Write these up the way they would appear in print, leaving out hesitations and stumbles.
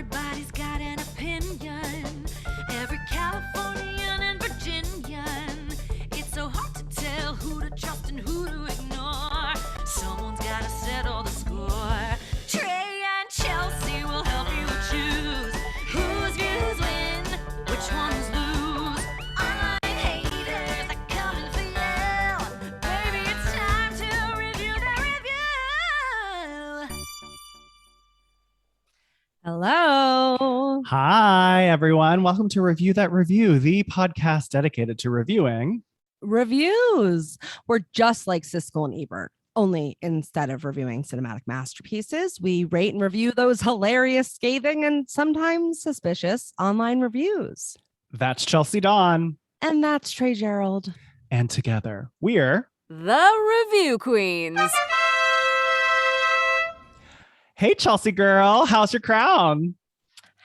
Everybody's got an opinion. Every Californian and Virginian. It's so hard to tell who to trust and who to ignore. Someone's gotta settle the score. Trey and Chelsey will help you choose whose views win, which ones lose. Online haters are coming for you. Baby, it's time to review the review. Hello. Hi, everyone. Welcome to Review That Review, the podcast dedicated to reviewing Reviews. We're just like Siskel and Ebert, only instead of reviewing cinematic masterpieces, we rate and review those hilarious, scathing, and sometimes suspicious online reviews. That's Chelsey Donn. And that's Trey Gerrald. And together, we're The Review Queens. Hey, Chelsey girl. How's your crown?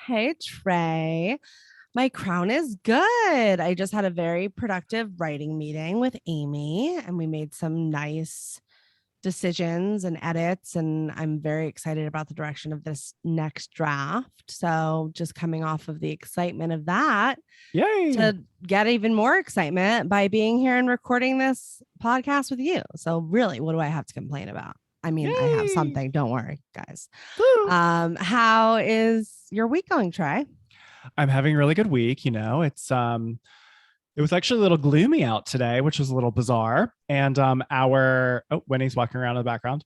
Hey, Trey. My crown is good. I just had a very productive writing meeting with Amy, and we made some nice decisions and edits, and I'm very excited about the direction of this next draft. So just coming off of the excitement of that, Yay. to get even more excitement by being here and recording this podcast with you. So really, what do I have to complain about? I mean, Yay. I have something. Don't worry, guys. Woo. How is your week going, Trey? I'm having a really good week. You know, it was actually a little gloomy out today, which was a little bizarre. And Winnie's walking around in the background.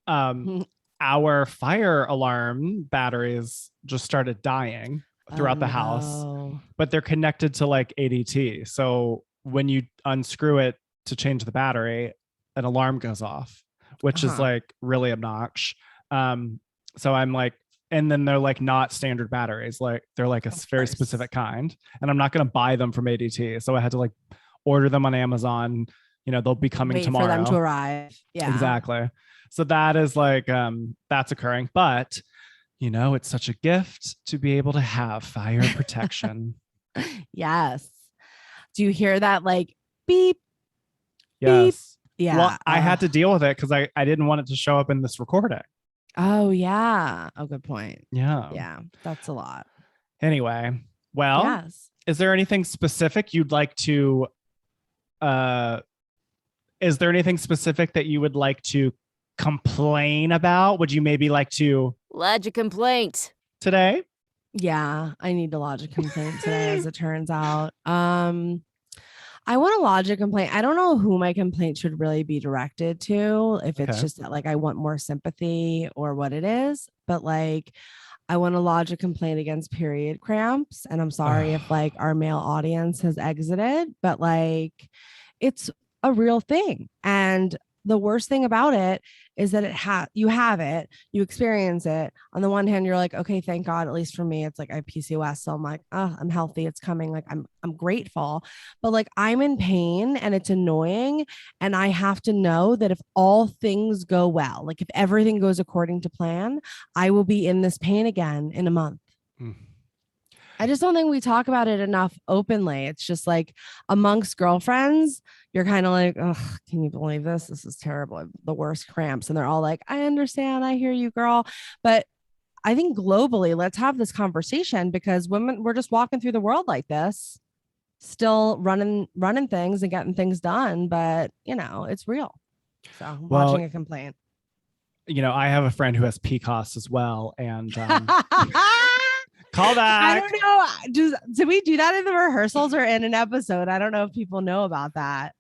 Our fire alarm batteries just started dying throughout the house, but they're connected to like ADT. So when you unscrew it to change the battery, an alarm goes off, which is like really obnoxious. So I'm like, and then they're like not standard batteries, like they're like a very specific kind, and I'm not going to buy them from ADT. So I had to like order them on Amazon. You know, they'll be coming tomorrow for them to arrive. Yeah, exactly. So that is like, that's occurring, but you know, it's such a gift to be able to have fire protection. Yes. Do you hear that? Like beep. Yes. Beep. Yeah. Well, I had to deal with it because I didn't want it to show up in this recording. Oh, yeah. Oh, good point. Yeah. Yeah. That's a lot. Anyway, well, Yes. Is there anything specific you'd like to, is there anything specific that you would like to complain about? Would you maybe like to Lodge a complaint. today? Yeah. I need to lodge a complaint today, as it turns out. I want to lodge a complaint. I don't know who my complaint should really be directed to, if it's just that like I want more sympathy or what it is, but like I want to lodge a complaint against period cramps. And I'm sorry if like our male audience has exited, but like it's a real thing. And the worst thing about it is that you have it, you experience it. On the one hand, you're like, okay, thank God, at least for me, it's like I have PCOS. So I'm like, oh, I'm healthy. It's coming. Like I'm grateful, but like I'm in pain and it's annoying. And I have to know that if all things go well, like if everything goes according to plan, I will be in this pain again in a month. I just don't think we talk about it enough openly. It's just like amongst girlfriends, you're kind of like, oh, can you believe this? This is terrible. The worst cramps. And they're all like, I understand. I hear you, girl. But I think globally, let's have this conversation, because women, we're just walking through the world like this, still running things and getting things done. But, you know, it's real. So watching a complaint. You know, I have a friend who has PCOS as well. And call back. I don't know. Did we do that in the rehearsals or in an episode? I don't know if people know about that.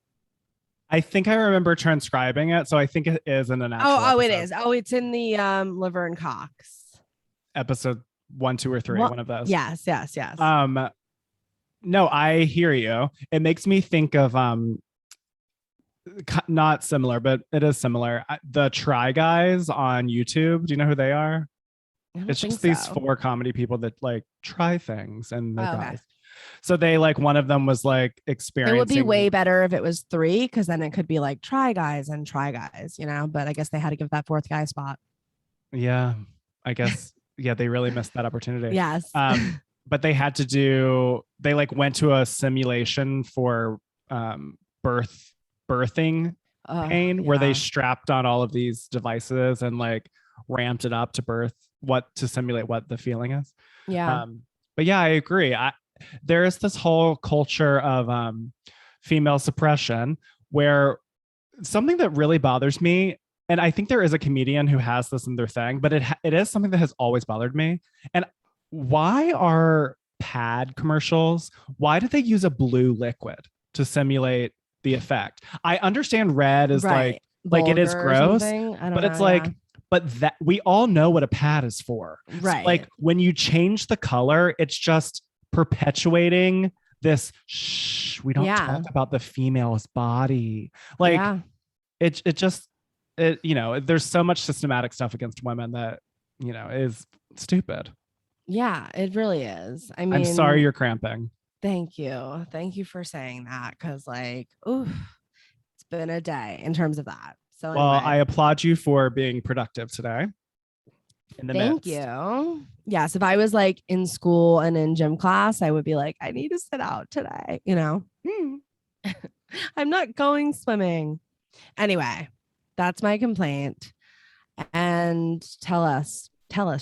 I think I remember transcribing it, so I think it is in an actual episode. It is. Oh, it's in the Laverne Cox episode 1, 2, or 3. One of those. Yes. No, I hear you. It makes me think of not similar, but it is similar. The Try Guys on YouTube. Do you know who they are? It's just these 4 comedy people that like try things, and they're guys. So they like, one of them was like experiencing. It would be way better if it was 3, because then it could be like Try Guys and Try Guys, you know, but I guess they had to give that 4th guy a spot. Yeah, I guess. Yeah, they really missed that opportunity. Yes. But they had to they like went to a simulation for birthing pain, where they strapped on all of these devices and like ramped it up to simulate what the feeling is. Yeah. But yeah, I agree. There is this whole culture of female suppression where something that really bothers me, and I think there is a comedian who has this in their thing, but it is something that has always bothered me. And why are pad commercials, why do they use a blue liquid to simulate the effect? I understand red is like it is gross, but it's like, but that we all know what a pad is for. Right. So like when you change the color, it's just perpetuating this, we don't talk about the female's body. Like it just, you know, there's so much systematic stuff against women that, you know, is stupid. Yeah, it really is. I mean, I'm sorry you're cramping. Thank you. Thank you for saying that. Cause like, oof, it's been a day in terms of that. So well, anyway. I applaud you for being productive today. Thank you. Yes. If I was like in school and in gym class, I would be like, I need to sit out today, you know? I'm not going swimming. Anyway, that's my complaint. And tell us,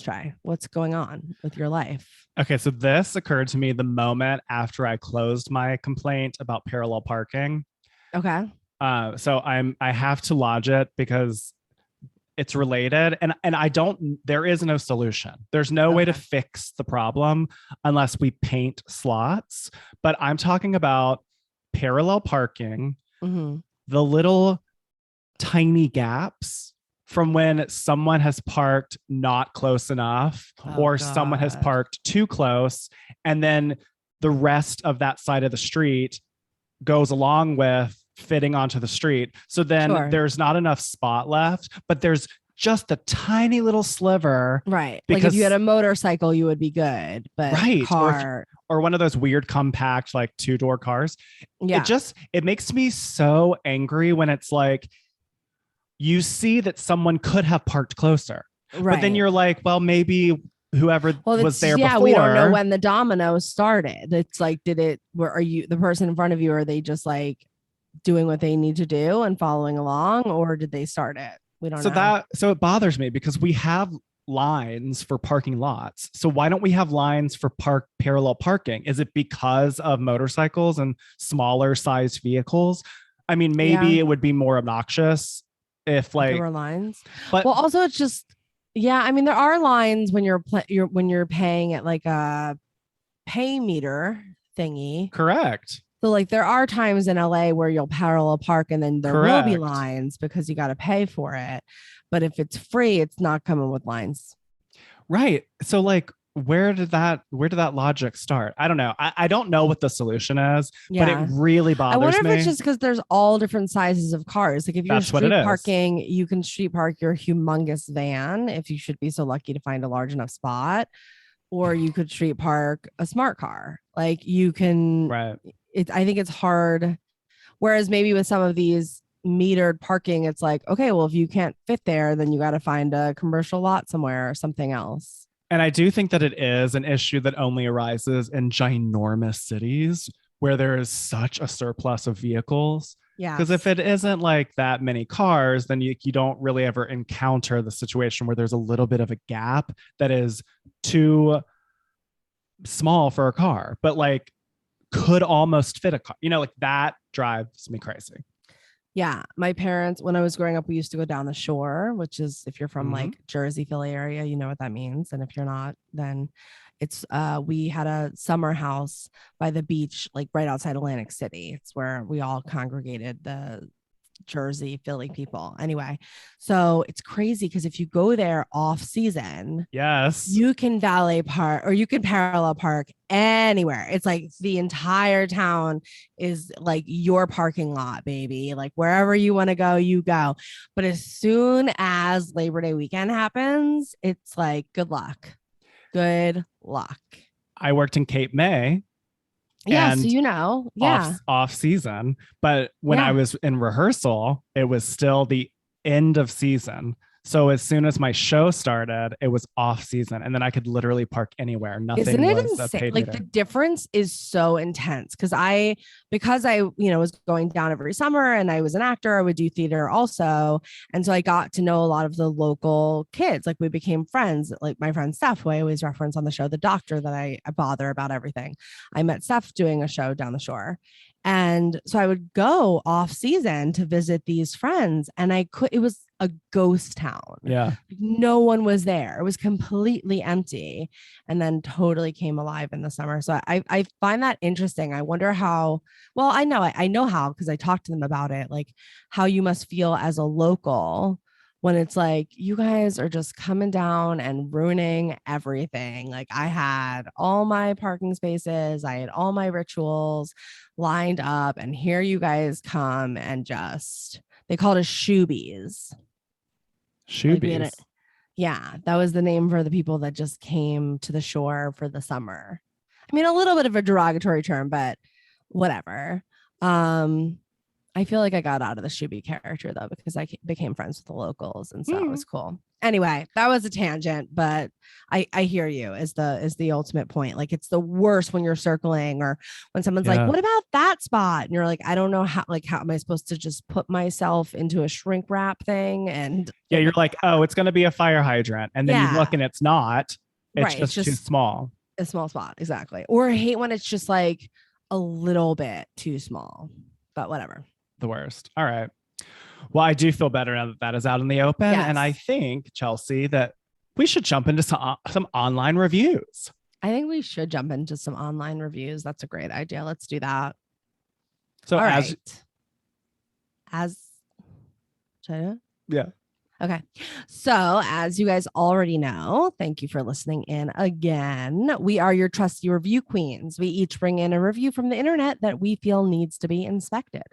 Trey, what's going on with your life? Okay, so this occurred to me the moment after I closed my complaint about parallel parking. Okay. So I have to lodge it because it's related, and there is no solution. There's no way to fix the problem unless we paint slots. But I'm talking about parallel parking, the little tiny gaps from when someone has parked not close enough someone has parked too close, and then the rest of that side of the street goes along with fitting onto the street. So then there's not enough spot left, but there's just a tiny little sliver. Right. Like if you had a motorcycle, you would be good, but car or one of those weird compact, like 2-door cars. Yeah. It makes me so angry when it's like, you see that someone could have parked closer, but then you're like, well, maybe whoever was there before. We don't know when the dominoes started. It's like, are you the person in front of you? Are they just like doing what they need to do and following along, or did they start it? We don't know. So it bothers me because we have lines for parking lots. So why don't we have lines for parallel parking? Is it because of motorcycles and smaller sized vehicles? I mean, maybe it would be more obnoxious if like there were lines, but well, also it's just, I mean, there are lines when you're paying at like a pay meter thingy. Correct. So like there are times in LA where you'll parallel park and then there will be lines because you got to pay for it. But if it's free, it's not coming with lines. Right. So like, where did that logic start? I don't know. I don't know what the solution is, but it really bothers me. I wonder if it's just because there's all different sizes of cars. Like if you're street parking, you can street park your humongous van if you should be so lucky to find a large enough spot, or you could street park a smart car. Like you can, I think it's hard. Whereas maybe with some of these metered parking, it's like, okay, well, if you can't fit there, then you got to find a commercial lot somewhere or something else. And I do think that it is an issue that only arises in ginormous cities where there is such a surplus of vehicles. Yeah. Because if it isn't like that many cars, then you don't really ever encounter the situation where there's a little bit of a gap that is too small for a car, but like could almost fit a car. You know, like that drives me crazy. Yeah. My parents, when I was growing up, we used to go down the shore, which is if you're from like Jersey, Philly area, you know what that means. And if you're not, then it's we had a summer house by the beach, like right outside Atlantic City. It's where we all congregated, the Jersey, Philly people. Anyway, so it's crazy because if you go there off season, you can valet park or you can parallel park anywhere. It's like the entire town is like your parking lot, baby. Like wherever you want to go, you go. But as soon as Labor Day weekend happens, it's like good luck. Good luck. I worked in Cape May. Yeah, so you know, off season. But when I was in rehearsal, it was still the end of season. So as soon as my show started, it was off season, and then I could literally park anywhere. Nothing Isn't it was a insane? paid Like meter. the difference is so intense because I was going down every summer and I was an actor, I would do theater also. And so I got to know a lot of the local kids. Like we became friends, like my friend Steph, who I always reference on the show, the doctor that I bother about everything. I met Steph doing a show down the shore. And so I would go off season to visit these friends and it was a ghost town. Yeah. No one was there. It was completely empty and then totally came alive in the summer. So I find that interesting. I wonder how, well, I know how, because I talked to them about it, like how you must feel as a local when it's like, you guys are just coming down and ruining everything. Like I had all my parking spaces, I had all my rituals lined up, and here you guys come and just, they called us shoobies. Shoobies. Yeah, that was the name for the people that just came to the shore for the summer. I mean, a little bit of a derogatory term, but whatever. I feel like I got out of the Shuby character though, because I became friends with the locals, and so it was cool. Anyway, that was a tangent, but I hear you is the ultimate point. Like it's the worst when you're circling or when someone's like, what about that spot? And you're like, I don't know how am I supposed to just put myself into a shrink wrap thing? And you're like, oh, it's going to be a fire hydrant. And then you look and it's not. It's just too small. A small spot. Exactly. Or I hate when it's just like a little bit too small, but whatever. The worst. All right. Well, I do feel better now that is out in the open. Yes. And I think, Chelsey, that we should jump into some online reviews. I think we should jump into some online reviews. That's a great idea. Let's do that. So all right. Should I do it? Yeah. Okay. So as you guys already know, thank you for listening in again. We are your trusty review queens. We each bring in a review from the internet that we feel needs to be inspected.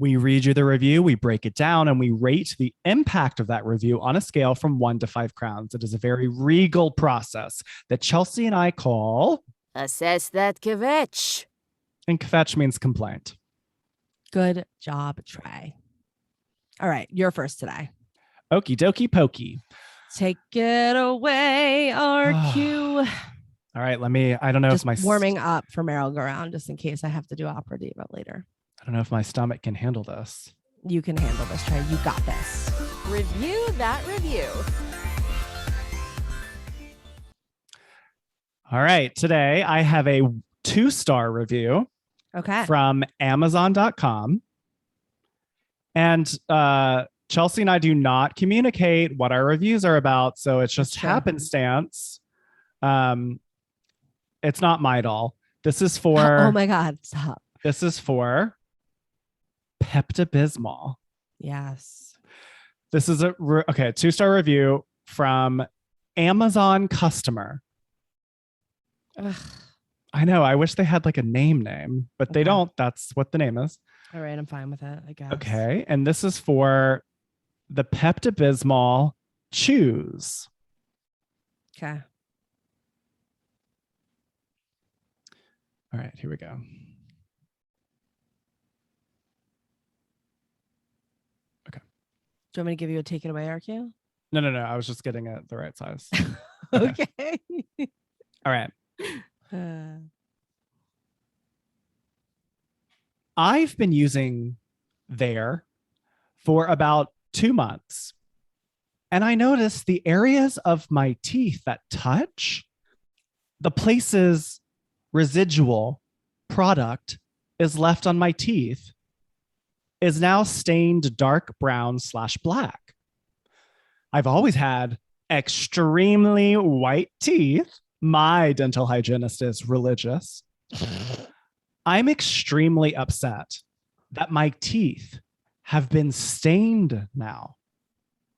We read you the review, we break it down, and we rate the impact of that review on a scale from 1 to 5 crowns. It is a very regal process that Chelsey and I call Assess that kvetch. And kvetch means complaint. Good job, Trey. All right, you're first today. Okie dokie pokey. Take it away, RQ. All right, I don't know just if my warming up for Meryl-Go-Round just in case I have to do opera diva later. I don't know if my stomach can handle this. You can handle this, Trey. You got this. Review that review. All right, today I have a 2-star review. Okay. From Amazon.com. And Chelsey and I do not communicate what our reviews are about, so it's just happenstance. It's not my doll. This is for oh my God, stop. This is for Pepto-Bismol. Yes. This is a 2-star review from Amazon customer. Ugh. I know. I wish they had like a name, but they don't. That's what the name is. All right. I'm fine with it, I guess. Okay. And this is for the Pepto-Bismol Chews. Okay. All right. Here we go. Okay. Do you want me to give you a take it away, RQ? No. I was just getting it the right size. Okay. All right. I've been using there for about 2 months, and I noticed the areas of my teeth that touch, the places residual product is left on my teeth, is now stained dark brown/black. I've always had extremely white teeth. My dental hygienist is religious. I'm extremely upset that my teeth have been stained now.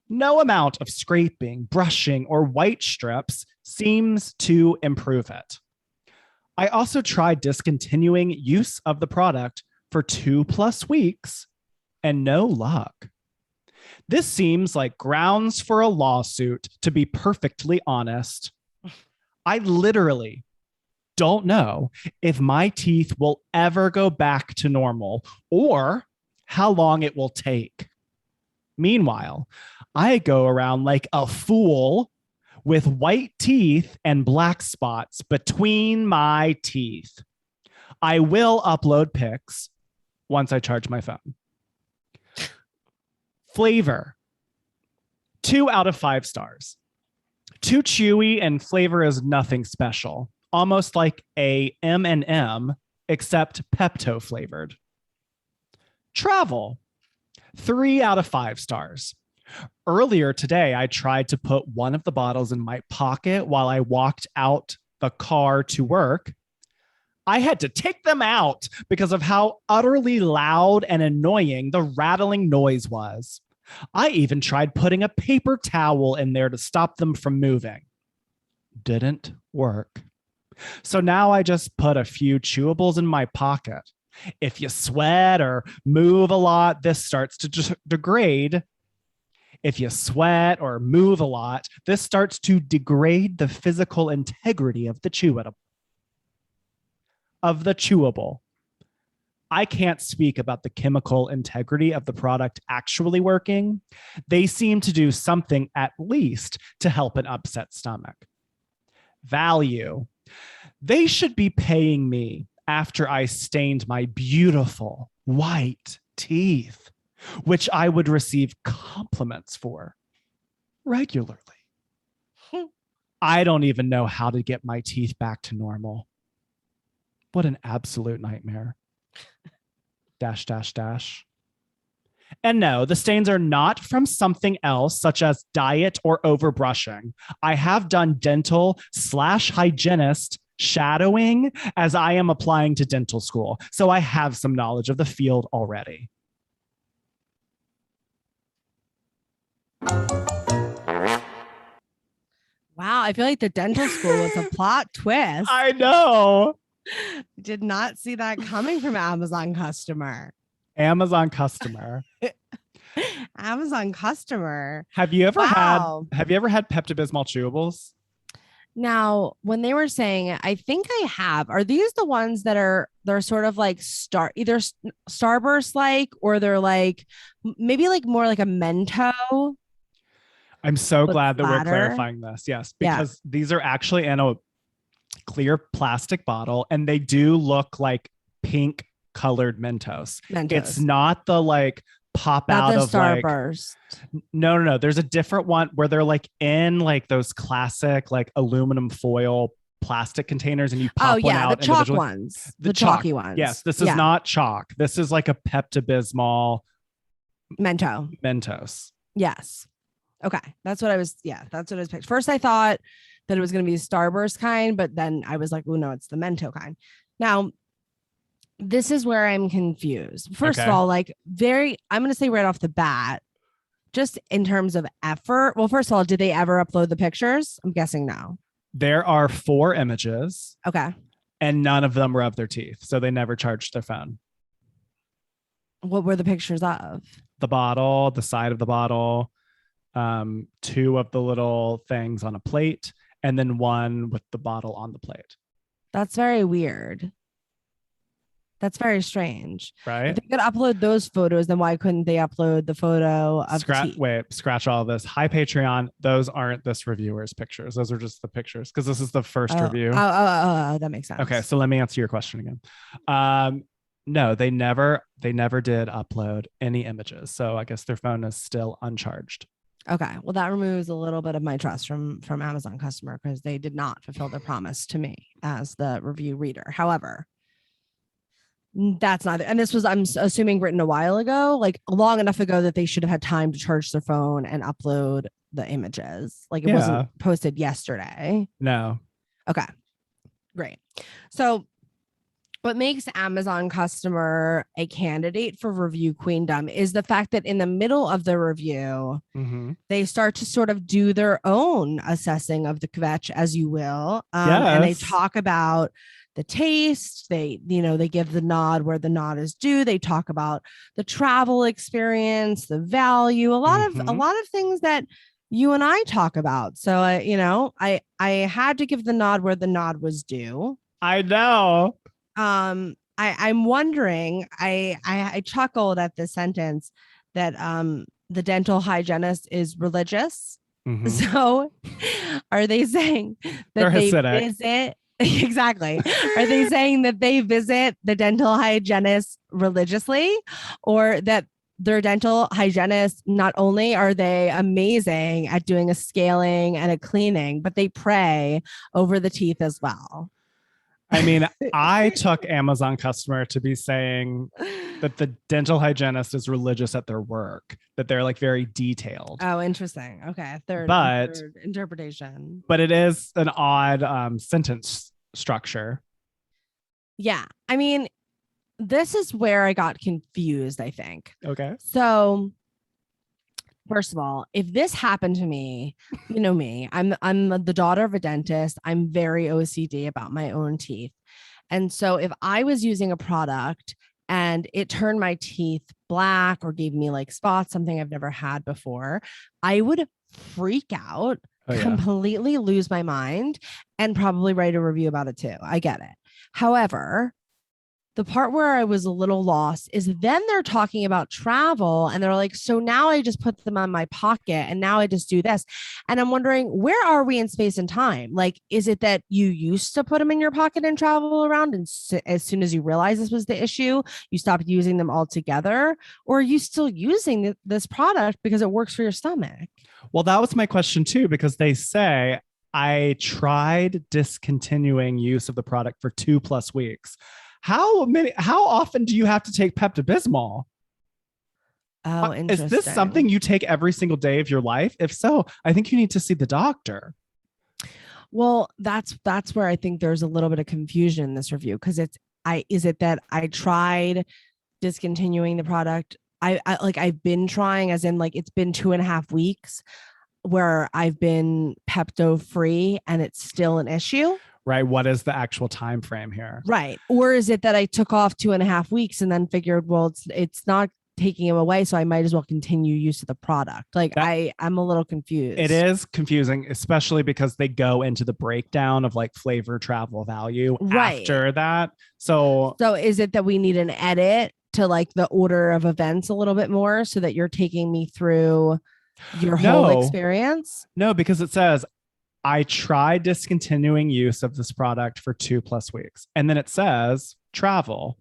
No amount of scraping, brushing, or white strips seems to improve it. I also tried discontinuing use of the product for 2+ weeks and no luck. This seems like grounds for a lawsuit, to be perfectly honest. I literally don't know if my teeth will ever go back to normal or how long it will take. Meanwhile, I go around like a fool with white teeth and black spots between my teeth. I will upload pics once I charge my phone. Flavor, 2 out of 5 stars. Too chewy and flavor is nothing special. Almost like a M&M, except Pepto flavored. Travel, 3 out of 5 stars. Earlier today, I tried to put one of the bottles in my pocket while I walked out the car to work. I had to take them out because of how utterly loud and annoying the rattling noise was. I even tried putting a paper towel in there to stop them from moving. Didn't work. So now I just put a few chewables in my pocket. If you sweat or move a lot, this starts to degrade. If you sweat or move a lot, this starts to degrade the physical integrity of the chewable. I can't speak about the chemical integrity of the product actually working. They seem to do something at least to help an upset stomach. Value. They should be paying me after I stained my beautiful white teeth, which I would receive compliments for regularly. I don't even know how to get my teeth back to normal. What an absolute nightmare. .. And no, the stains are not from something else, such as diet or overbrushing. I have done dental/hygienist shadowing as I am applying to dental school, so I have some knowledge of the field already. Wow, I feel like the dental school was a plot twist. I know. Did not see that coming from Amazon customer. Amazon customer. Amazon customer. Have you ever Wow. had Pepto-Bismol chewables? Now, when they were saying, I think I have. Are these the ones that they're sort of like either Starburst like, or they're like maybe like more like a Mento? I'm so But glad that we're flatter? clarifying this. Yes, because these are actually in a clear plastic bottle and they do look like pink colored Mentos. It's not the like pop Not out the of Starburst. like no. There's a different one where they're like in like those classic like aluminum foil plastic containers and you pop one out. The chalk individually. ones. The chalk. chalky ones. Yes, this is not chalk. This is like a Pepto-Bismol Mentos. Yes. Okay. That's what I was picturing. First I thought that it was going to be the Starburst kind, but then I was like, oh no, it's the Mento kind. Now, this is where I'm confused. First of all, like I'm going to say right off the bat, just in terms of effort. Well, first of all, did they ever upload the pictures? I'm guessing no. There are 4 images. Okay. And none of them were of their teeth. So they never charged their phone. What were the pictures of? The bottle, the side of the bottle, 2 of the little things on a plate, and then 1 with the bottle on the plate. That's very weird. That's very strange. Right? If they could upload those photos, then why couldn't they upload the photo of teeth? Scratch all this. Hi, Patreon. Those aren't this reviewer's pictures. Those are just the pictures because this is the first review. Oh, that makes sense. Okay, so let me answer your question again. No, they never did upload any images. So I guess their phone is still uncharged. Okay, well, that removes a little bit of my trust from Amazon customer because they did not fulfill their promise to me as the review reader. However, that's not it. And this was, I'm assuming, written a while ago, like long enough ago that they should have had time to charge their phone and upload the images. Like it wasn't posted yesterday. No. Okay, great. So what makes Amazon customer a candidate for review queendom is the fact that in the middle of the review, they start to sort of do their own assessing of the kvetch, as you will. And they talk about the taste. They give the nod where the nod is due. They talk about the travel experience, the value, a lot of things that you and I talk about. So, I had to give the nod where the nod was due. I know. I'm wondering, I chuckled at the sentence that the dental hygienist is religious. Mhm. So are they saying that They're they Hasidic. visit? Exactly. Are they saying that they visit the dental hygienist religiously, or that their dental hygienist, not only are they amazing at doing a scaling and a cleaning, but they pray over the teeth as well? I mean, I took Amazon customer to be saying that the dental hygienist is religious at their work, that they're like very detailed. Oh, interesting. Okay. Third interpretation. But it is an odd sentence structure. Yeah. I mean, this is where I got confused, I think. Okay. So first of all, if this happened to me, you know me, I'm the daughter of a dentist. I'm very OCD about my own teeth. And so if I was using a product and it turned my teeth black or gave me like spots, something I've never had before, I would freak out, completely lose my mind, and probably write a review about it too. I get it. However, the part where I was a little lost is then they're talking about travel and they're like, so now I just put them on my pocket and now I just do this. And I'm wondering, where are we in space and time? Like, is it that you used to put them in your pocket and travel around, and as soon as you realize this was the issue, you stopped using them altogether? Or are you still using this product because it works for your stomach? Well, that was my question too, because they say I tried discontinuing use of the product for 2+ weeks. How often do you have to take Pepto-Bismol? Oh, interesting. Is this something you take every single day of your life? If so, I think you need to see the doctor. Well, that's where I think there's a little bit of confusion in this review, because is it that I tried discontinuing the product? I've been trying, as in like it's been 2.5 weeks where I've been Pepto free and it's still an issue. Right. What is the actual time frame here? Right. Or is it that I took off 2.5 weeks and then figured, well, it's not taking him away, so I might as well continue use of the product? Like I'm a little confused. It is confusing, especially because they go into the breakdown of like flavor, travel, value after that. So is it that we need an edit to like the order of events a little bit more so that you're taking me through your whole experience? No, because it says, I tried discontinuing use of this product for 2+ weeks. And then it says travel.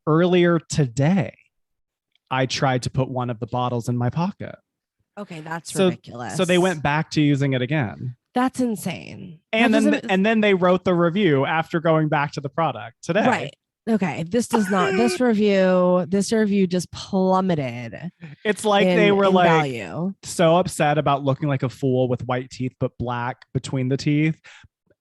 Earlier today, I tried to put one of the bottles in my pocket. Okay, that's ridiculous. So they went back to using it again. That's insane. And then they wrote the review after going back to the product today. Right. Okay, this review just plummeted. It's like they were like value. So upset about looking like a fool with white teeth but black between the teeth.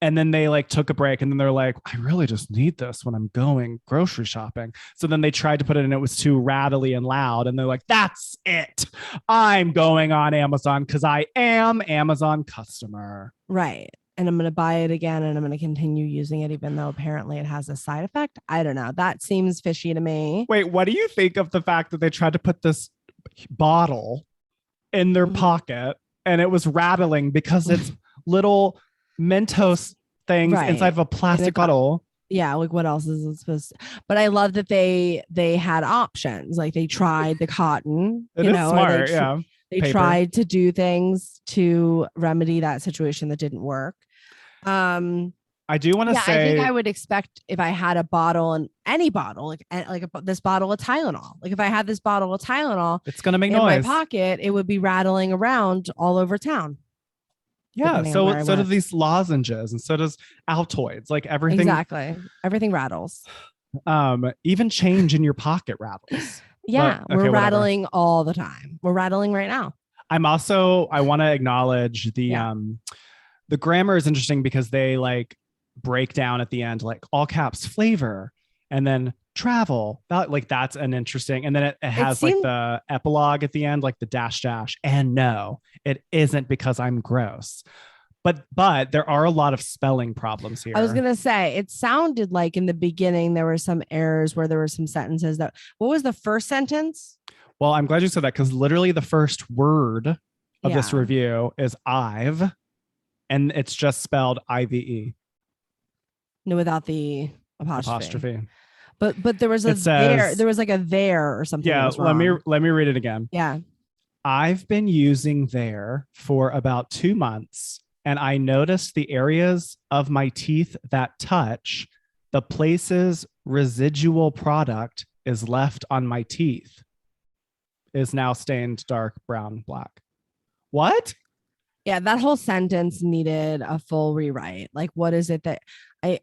And then they like took a break and then they're like, I really just need this when I'm going grocery shopping. So then they tried to put it in, it was too rattly and loud. And they're like, that's it. I'm going on Amazon because I am Amazon customer. Right. And I'm going to buy it again and I'm going to continue using it, even though apparently it has a side effect. I don't know. That seems fishy to me. Wait, what do you think of the fact that they tried to put this bottle in their pocket and it was rattling because it's little Mentos things inside of a plastic bottle? Yeah, like what else is it supposed to? But I love that they had options. Like they tried the cotton. It is smart, They tried to do things to remedy that situation that didn't work. I do want to say, I think I would expect if I had a bottle, and any bottle, this bottle of Tylenol, like if I had this bottle of Tylenol, it's going to make in noise. my pocket, it would be rattling around all over town. Yeah. So do these lozenges, and so does Altoids, like everything. Exactly. Everything rattles. Even change in your pocket rattles. Yeah. We're rattling all the time. We're rattling right now. I want to acknowledge the grammar is interesting because they like break down at the end, like all caps flavor and then travel. Like that's an interesting, and then it has like the epilogue at the end, like the dash. And no, it isn't because I'm gross. But there are a lot of spelling problems here. I was going to say, it sounded like in the beginning, there were some errors where there were some sentences what was the first sentence? Well, I'm glad you said that, because literally the first word of this review is I've, and it's just spelled IVE. No, without the apostrophe. But there was there was like a there or something. Yeah, let me read it again. Yeah. I've been using there for about 2 months, and I noticed the areas of my teeth that touch, the places residual product is left on my teeth is now stained dark brown, black. What? Yeah, that whole sentence needed a full rewrite. Like, what is it that I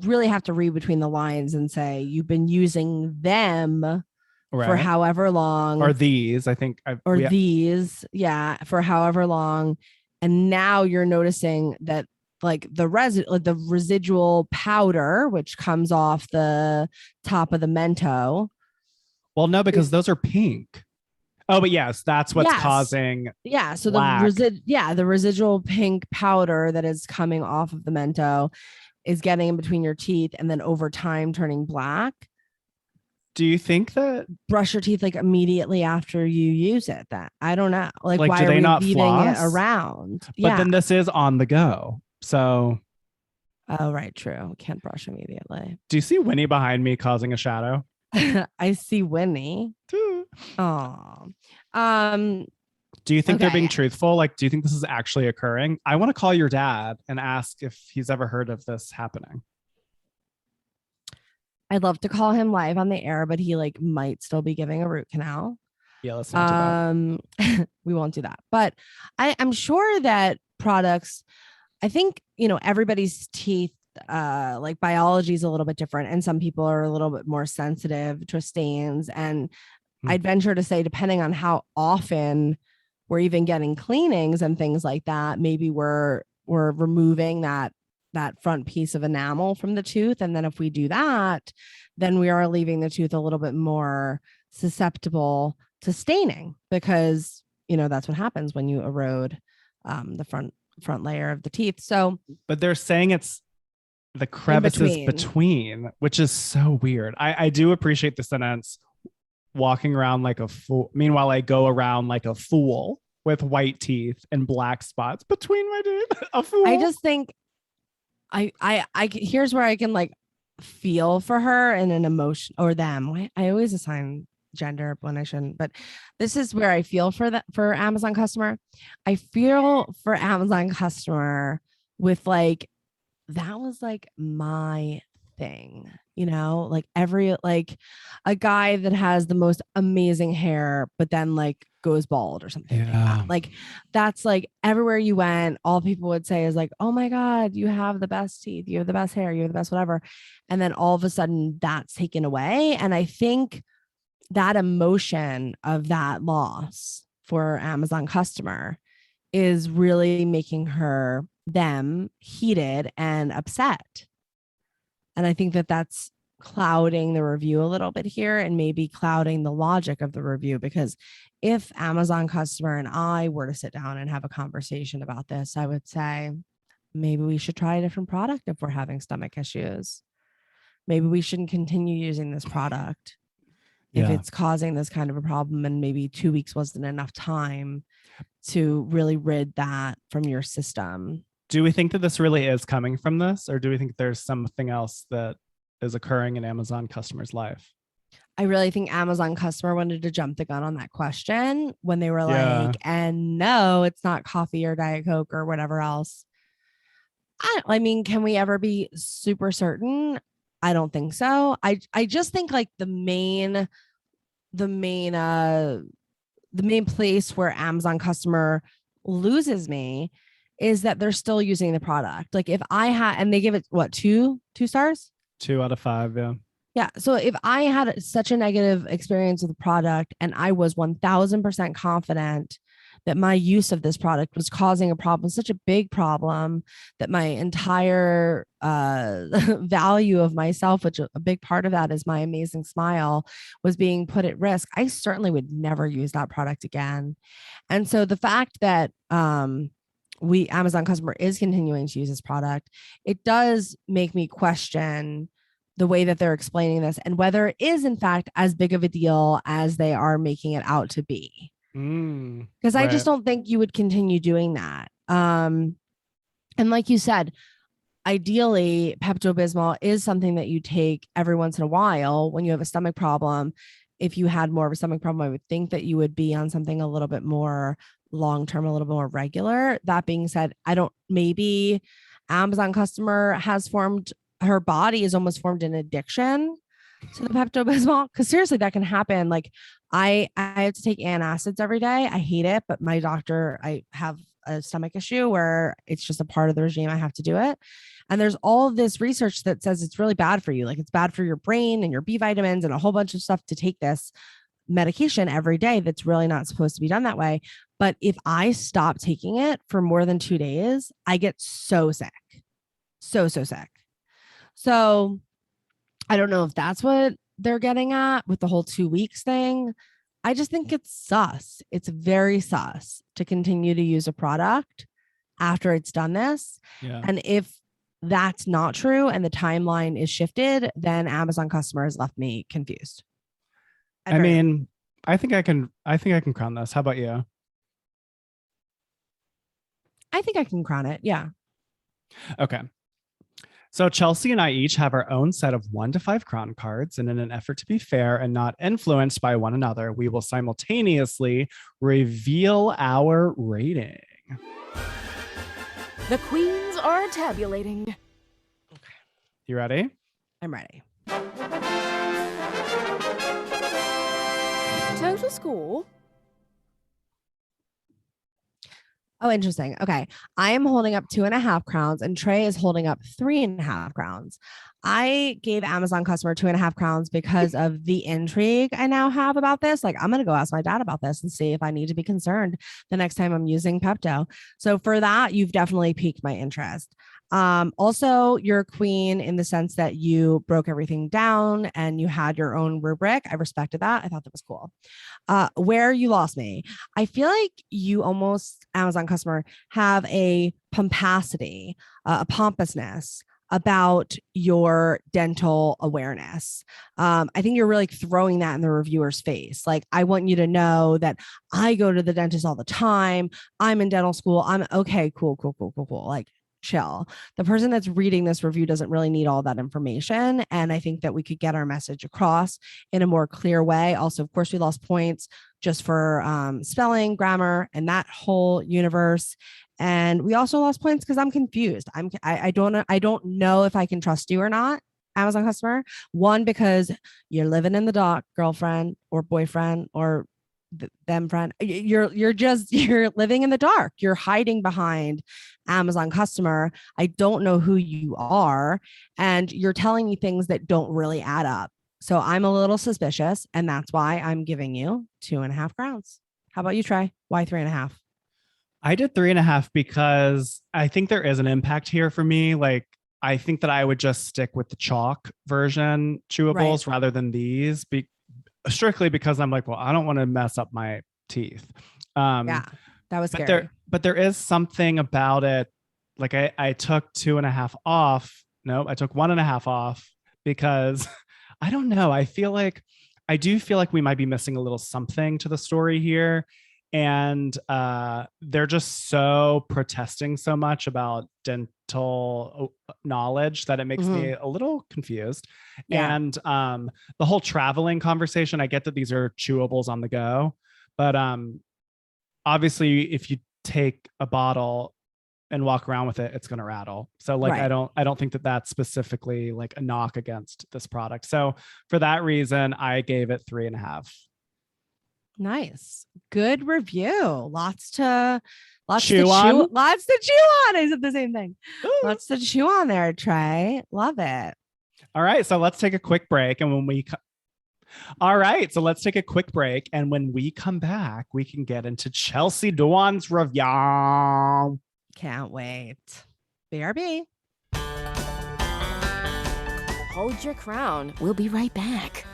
really have to read between the lines and say, you've been using them for however long. Or these, I think. These, yeah, for however long. And now you're noticing that like the residual powder, which comes off the top of the mento. Well, no, because those are pink. Oh, but yes, that's what's causing. Yeah. So black. the residual pink powder that is coming off of the mento is getting in between your teeth and then over time turning black. Do you think that brush your teeth like immediately after you use it? That I don't know. Like why do are they we not leaving floss? it around? But then this is on the go. So oh, right, true. Can't brush immediately. Do you see Winnie behind me causing a shadow? I see Winnie. Oh. Do you think they're being truthful? Like, do you think this is actually occurring? I want to call your dad and ask if he's ever heard of this happening. I'd love to call him live on the air, but he like might still be giving a root canal. Yeah, let's not do that. We won't do that. But I'm sure that products, I think, everybody's teeth, like biology is a little bit different. And some people are a little bit more sensitive to stains. And I'd venture to say, depending on how often we're even getting cleanings and things like that, maybe we're removing that front piece of enamel from the tooth. And then if we do that, then we are leaving the tooth a little bit more susceptible to staining because, that's what happens when you erode the front layer of the teeth. So, but they're saying it's the crevices between, which is so weird. I do appreciate the sentence, walking around like a fool. Meanwhile, I go around like a fool with white teeth and black spots between my teeth. A fool. I just think I here's where I can like feel for her in an emotion or them. I always assign gender when I shouldn't, but this is where I feel for Amazon customer. I feel for Amazon customer with like, that was like my thing, like like a guy that has the most amazing hair, but then like goes bald or something like that. Like that's like everywhere you went, all people would say is like, oh my God, you have the best teeth, you have the best hair, you have the best whatever. And then all of a sudden that's taken away. And I think that emotion of that loss for Amazon customer is really making them heated and upset. And I think that that's clouding the review a little bit here and maybe clouding the logic of the review, because if Amazon customer and I were to sit down and have a conversation about this, I would say, maybe we should try a different product if we're having stomach issues. Maybe we shouldn't continue using this product if it's causing this kind of a problem, and maybe 2 weeks wasn't enough time to really rid that from your system. Do we think that this really is coming from this, or do we think there's something else that is occurring in Amazon customer's life? I really think Amazon customer wanted to jump the gun on that question when they were like, and no, it's not coffee or Diet Coke or whatever else. I mean, can we ever be super certain? I don't think so. I just think like the main place where Amazon customer loses me is that they're still using the product. Like if I had, and they give it what, two stars? 2 out of 5. Yeah. Yeah. So if I had such a negative experience with the product and I was 1000% confident that my use of this product was causing a problem, such a big problem that my entire value of myself, which a big part of that is my amazing smile, was being put at risk, I certainly would never use that product again. And so the fact that Amazon customer is continuing to use this product, it does make me question the way that they're explaining this and whether it is in fact as big of a deal as they are making it out to be. Because I just don't think you would continue doing that. And like you said, ideally Pepto-Bismol is something that you take every once in a while when you have a stomach problem. if you had more of a stomach problem, I would think that you would be on something a little bit more long-term, a little bit more regular. That being said, maybe Amazon customer has her body is almost formed an addiction to the Pepto-Bismol. Cause seriously, that can happen. Like I have to take antacids every day. I hate it, but my doctor, I have a stomach issue where it's just a part of the regime. I have to do it. And there's all this research that says it's really bad for you. Like it's bad for your brain and your B vitamins and a whole bunch of stuff to take this medication every day. That's really not supposed to be done that way. But if I stop taking it for more than 2 days, I get so sick, so sick. So I don't know if that's what they're getting at with the whole 2 weeks thing. I just think it's sus. It's very sus to continue to use a product after it's done this. Yeah. And if that's not true and the timeline is shifted, then Amazon customers left me confused. I think I can crown this. How about you? I think I can crown it. Yeah. Okay. So Chelsey and I each have our own set of 1 to 5 crown cards, and in an effort to be fair and not influenced by one another, we will simultaneously reveal our rating. The queens are tabulating. You ready? I'm ready. Total score. Oh, interesting. Okay. I am holding up 2.5 crowns and Trey is holding up 3.5 crowns. I gave Amazon customer 2.5 crowns because of the intrigue I now have about this. Like, I'm going to go ask my dad about this and see if I need to be concerned the next time I'm using Pepto. So for that, you've definitely piqued my interest. Also, you're a queen in the sense that you broke everything down and you had your own rubric. I respected that. I thought that was cool. Where you lost me, I feel like you almost, Amazon customer, have a pomposity, a pompousness about your dental awareness. I think you're really throwing that in the reviewer's face. Like, I want you to know that I go to the dentist all the time. I'm in dental school. I'm okay. Cool. Like, chill. The person that's reading this review doesn't really need all that information. And I think that we could get our message across in a more clear way. Also, of course, we lost points just for spelling, grammar, and that whole universe. And we also lost points because I'm confused. I don't know if I can trust you or not, Amazon customer. One, because you're living in the dark, girlfriend or boyfriend or them friend. You're living in the dark. You're hiding behind Amazon customer. I don't know who you are, and you're telling me things that don't really add up. So I'm a little suspicious, and that's why I'm giving you 2.5 crowns. How about you, Trey? Why 3.5? I did 3.5 because I think there is an impact here for me. Like, I think that I would just stick with the chalk version chewables rather than these, strictly because I'm like, well, I don't want to mess up my teeth. Yeah, that was scary. But there is something about it. Like I took 2.5 off. No, I took 1.5 off because I don't know. I do feel like we might be missing a little something to the story here. And they're just so protesting so much about dental knowledge that it makes me a little confused. Yeah. And the whole traveling conversation, I get that these are chewables on the go, but obviously if you take a bottle and walk around with it, it's going to rattle. So like, I don't think that that's specifically like a knock against this product. So for that reason, I gave it 3.5. Nice. Good review. Lots to chew on. I said the same thing. Ooh. Lots to chew on there, Trey. Love it. All right. So let's take a quick break. And when we come back, we can get into Chelsey Donn's review. Can't wait. BRB. Hold your crown. We'll be right back.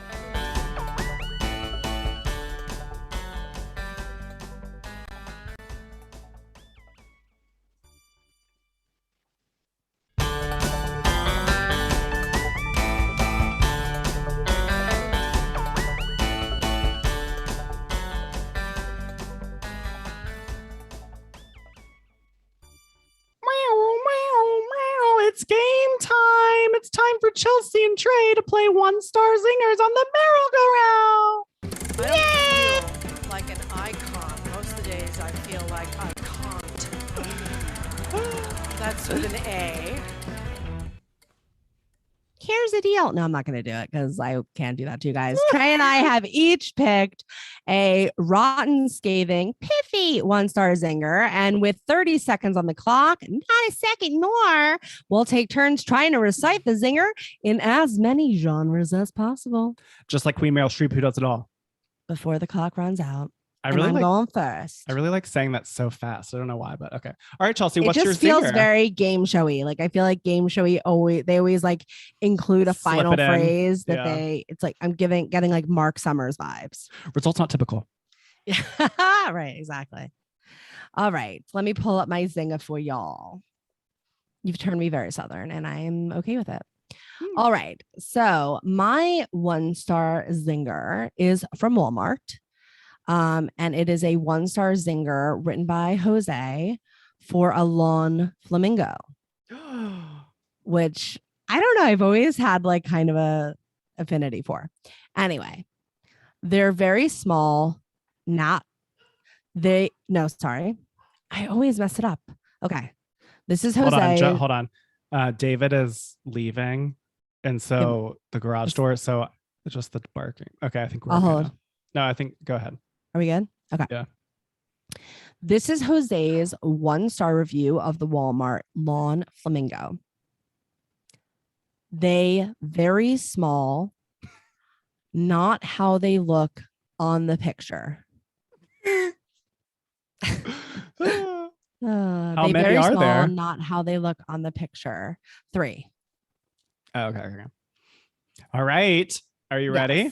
It's game time. It's time for Chelsey and Trey to play 1-star zingers on the Meryl-Go-Round. I don't feel like an icon. Most of the days I feel like I can't. That's with an A. Here's the deal. No, I'm not going to do it because I can't do that to you guys. Trey and I have each picked a rotten, scathing, piffy 1-star zinger. And with 30 seconds on the clock, not a second more, we'll take turns trying to recite the zinger in as many genres as possible. Just like Queen Meryl Streep, who does it all. Before the clock runs out. I'm going first. I really like saying that so fast. I don't know why, but okay. All right, Chelsey, what's your your zinger? It just feels zinger? very game showy. Like I feel like game showy always like include a final phrase that it's like I'm getting like Mark Summers vibes. Results not typical. Yeah, right, exactly. All right, let me pull up my zinger for y'all. You've turned me very Southern and I am okay with it. All right, so my 1-star zinger is from Walmart. And it is a 1-star zinger written by Jose for a lawn flamingo, which I don't know. I've always had like kind of a affinity for. Anyway, they're very small. I always mess it up. Okay. This is Jose. Hold on. David is leaving. And so the garage door. So it's just the barking. Okay. I think we're good. No, I think go ahead. Are we good? Okay. Yeah. This is Jose's 1-star review of the Walmart lawn flamingo. They very small, not how they look on the picture. How they many very are small, there? not how they look on the picture. 3. Oh, okay. All right. Are you ready?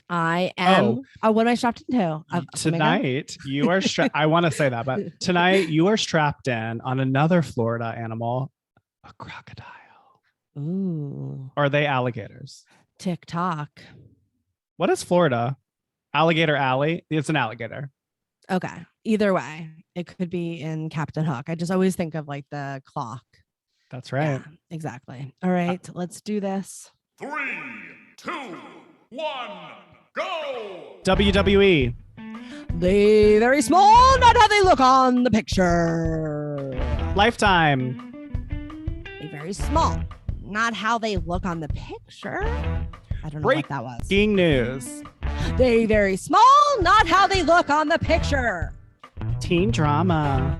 I am. Oh, what am I strapped into? Tonight, you are strapped. I want to say that, but tonight you are strapped in on another Florida animal, a crocodile. Ooh. Are they alligators? TikTok. What is Florida? Alligator Alley? It's an alligator. Okay. Either way, it could be in Captain Hook. I just always think of like the clock. That's right. Yeah, exactly. All right, let's do this. 3, 2, 1, go! WWE. They very small, not how they look on the picture. Lifetime. They very small, not how they look on the picture. I don't know what that was. Breaking news. They very small, not how they look on the picture. Teen drama.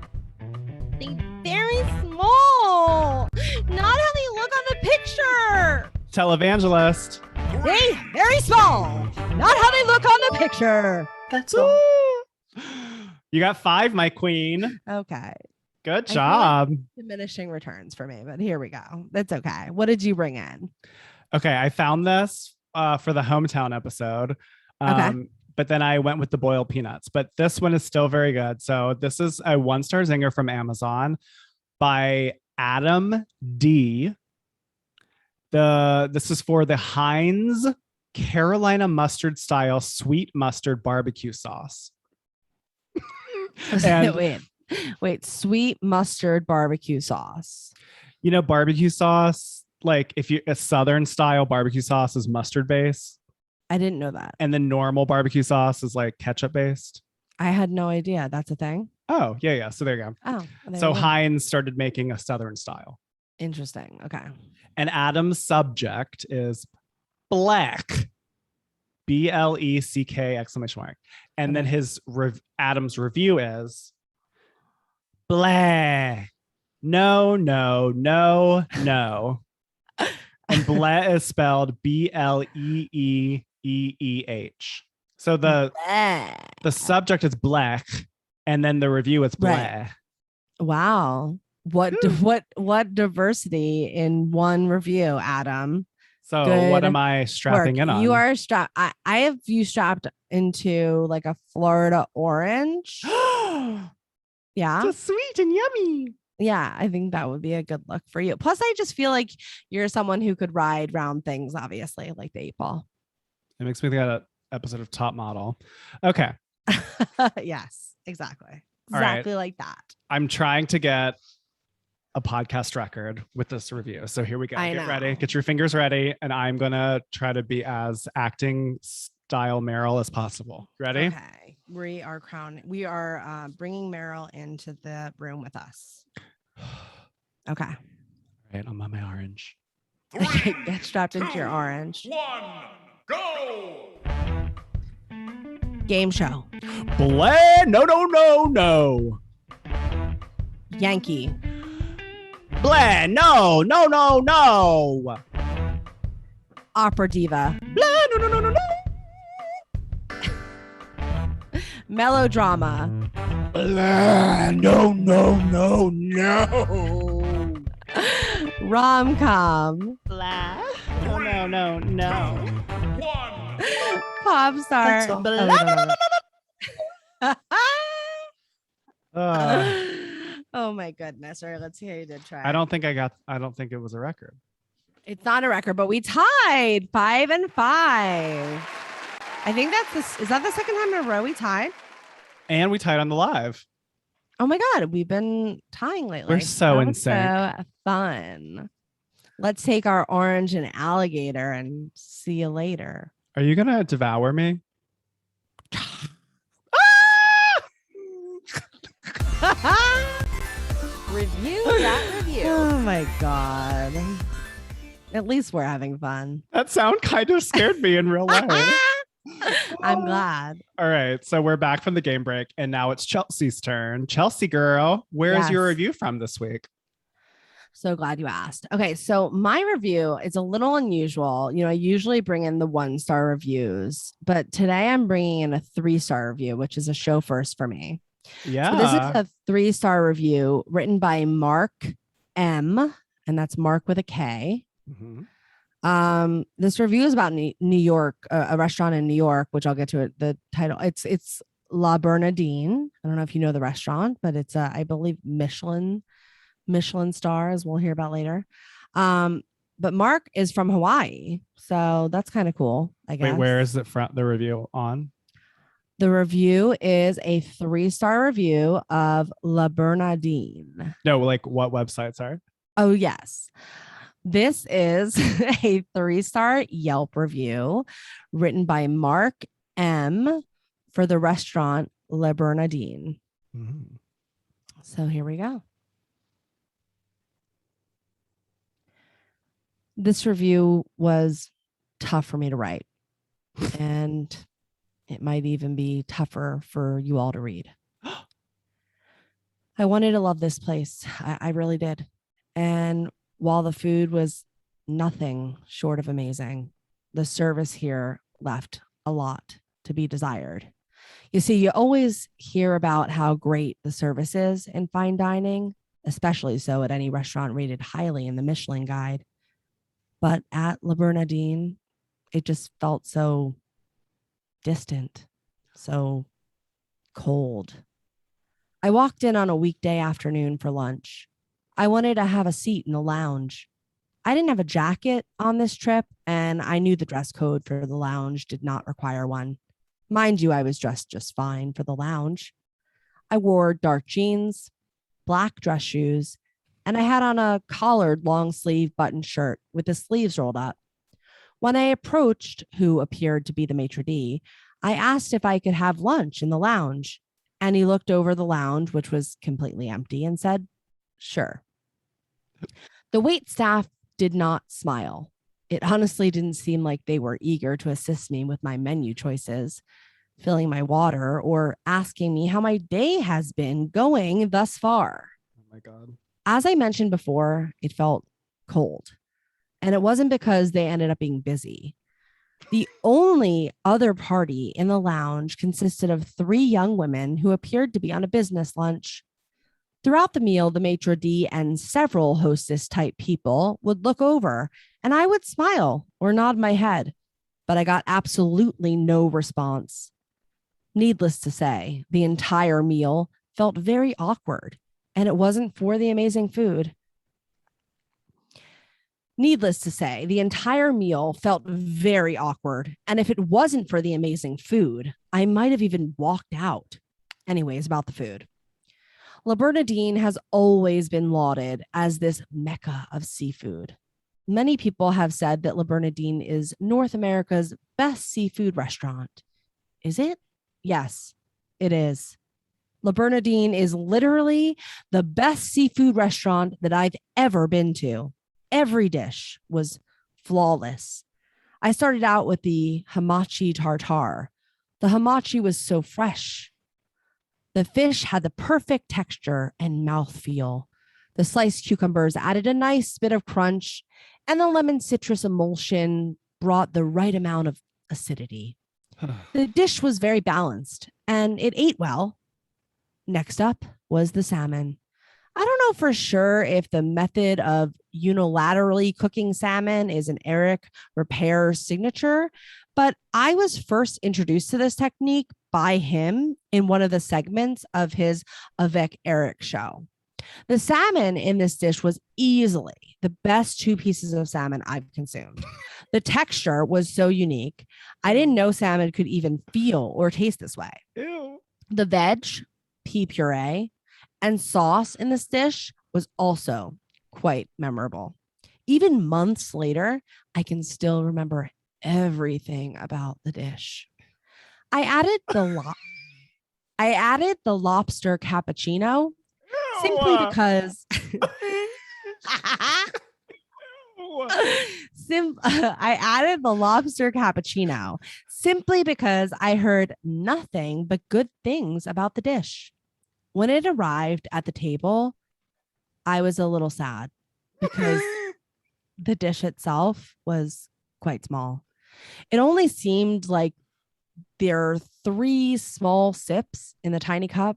They very small, not how they look on the picture. Televangelist. They very small, not how they look on the picture. That's all. You got 5, my queen. Okay. Good job. Diminishing returns for me, but here we go. That's okay. What did you bring in? Okay, I found this for the hometown episode. Okay. But then I went with the boiled peanuts. But this one is still very good. So this is a 1-star zinger from Amazon by Adam D. This is for the Heinz Carolina mustard style sweet mustard barbecue sauce. And wait, sweet mustard barbecue sauce. You know, barbecue sauce, like if you a southern style barbecue sauce is mustard based. I didn't know that. And the normal barbecue sauce is like ketchup based. I had no idea. That's a thing. Oh, yeah. So there you go. Oh, so Heinz started making a southern style. Interesting. Okay. And Adam's subject is black. BLECK exclamation mark. And then his Adam's review is blah. No. And blah is spelled BLEEEEH. So the subject is black, and then the review is blah. Right. Wow. What diversity in one review, Adam. So Good what am I strapping in on? You are strapped. I have you strapped into like a Florida orange. Yeah. So sweet and yummy. Yeah, I think that would be a good look for you. Plus, I just feel like you're someone who could ride round things, obviously, like the 8-ball. It makes me think of an episode of Top Model. Okay. Yes, exactly. All right. Exactly like that. I'm trying to get a podcast record with this review. So here we go. Get ready. Get your fingers ready. And I'm going to try to be as acting style Meryl as possible. Ready? Okay. We are bringing Meryl into the room with us. Okay. All right, I'm on my orange. Get strapped into your orange. 1, go! Game show. No. Yankee. No. Opera diva. No. Melodrama. No. Rom-com. No. 1. Pop star. Oh my goodness. All right, let's see how you did try. I don't think it was a record. It's not a record, but we tied 5-5. I think is that the second time in a row we tied? And we tied on the live. Oh my God, we've been tying lately. We're so That was insane. So fun. Let's take our orange and alligator and see you later. Are you going to devour me? Review that review. Oh my God. At least we're having fun. That sound kind of scared me in real life. I'm glad. All right. So we're back from the game break and now it's Chelsey's turn. Chelsey girl, where's your Yes. review from this week? So glad you asked. Okay, so my review is a little unusual. I usually bring in the 1-star reviews, but today I'm bringing in a 3-star review, which is a show first for me. Yeah. So this is a 3-star review written by Mark M, and that's Mark with a K. Mhm. This review is about New York, a restaurant in New York, which I'll get to it. The title, it's La Bernardin. I don't know if you know the restaurant, but it's I believe Michelin stars we'll hear about later. But Mark is from Hawaii, so that's kind of cool, I guess. Wait, where is it from? The review on? The review is a 3-star review of La Bernardin. No, like what website? Sorry. Oh, yes. This is a 3-star Yelp review written by Mark M for the restaurant La Bernardin. Mhm. So here we go. This review was tough for me to write, and it might even be tougher for you all to read. I wanted to love this place. I really did. And while the food was nothing short of amazing, the service here left a lot to be desired. You see, you always hear about how great the service is in fine dining, especially so at any restaurant rated highly in the Michelin Guide. But at La Bernardin, it just felt so distant, so cold. I walked in on a weekday afternoon for lunch. I wanted to have a seat in the lounge. I didn't have a jacket on this trip, and I knew the dress code for the lounge did not require one. Mind you, I was dressed just fine for the lounge. I wore dark jeans, black dress shoes, and I had on a collared long sleeve button shirt with the sleeves rolled up. When I approached who appeared to be the maitre d', I asked if I could have lunch in the lounge, and he looked over the lounge, which was completely empty, and said, "Sure." The wait staff did not smile. It honestly didn't seem like they were eager to assist me with my menu choices, filling my water, or asking me how my day has been going thus far. Oh my God. As I mentioned before, it felt cold. And it wasn't because they ended up being busy. The only other party in the lounge consisted of 3 young women who appeared to be on a business lunch. Throughout the meal, the maitre d' and several hostess type people would look over and I would smile or nod my head, but I got absolutely no response. Needless to say, the entire meal felt very awkward, and it wasn't for the amazing food. Needless to say, the entire meal felt very awkward, and if it wasn't for the amazing food, I might have even walked out. Anyways, about the food. La Bernardin has always been lauded as this mecca of seafood. Many people have said that Le Bernardin is North America's best seafood restaurant. Is it? Yes, it is. Le Bernardin is literally the best seafood restaurant that I've ever been to. Every dish was flawless. I started out with the hamachi tartare. The hamachi was so fresh. The fish had the perfect texture and mouthfeel. The sliced cucumbers added a nice bit of crunch, and the lemon citrus emulsion brought the right amount of acidity. The dish was very balanced, and it ate well. Next up was the salmon. I don't know for sure if the method of unilaterally cooking salmon is an Eric Repair's signature, but I was first introduced to this technique by him in one of the segments of his Avec Eric show. The salmon in this dish was easily the best 2 pieces of salmon I've consumed. The texture was so unique. I didn't know salmon could even feel or taste this way. Ew. The veg, pea puree, and sauce in this dish was also quite memorable. Even months later, I can still remember everything about the dish. I added the lobster cappuccino simply because I added the lobster cappuccino simply because I heard nothing but good things about the dish. When it arrived at the table, I was a little sad because the dish itself was quite small. It only seemed like there are 3 small sips in the tiny cup.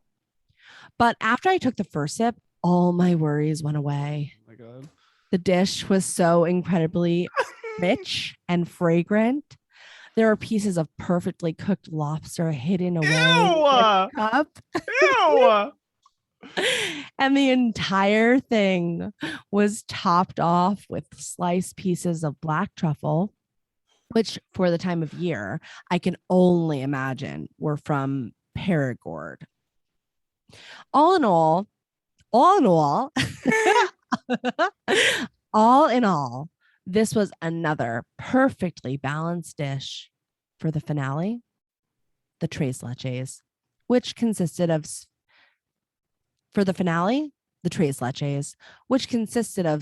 But after I took the first sip, all my worries went away. Oh my God. The dish was so incredibly rich and fragrant. There are pieces of perfectly cooked lobster hidden away in the cup. Ew. And the entire thing was topped off with sliced pieces of black truffle, which for the time of year, I can only imagine were from Perigord. All in all, all in all, this was another perfectly balanced dish. For the finale, the tres leches, which consisted of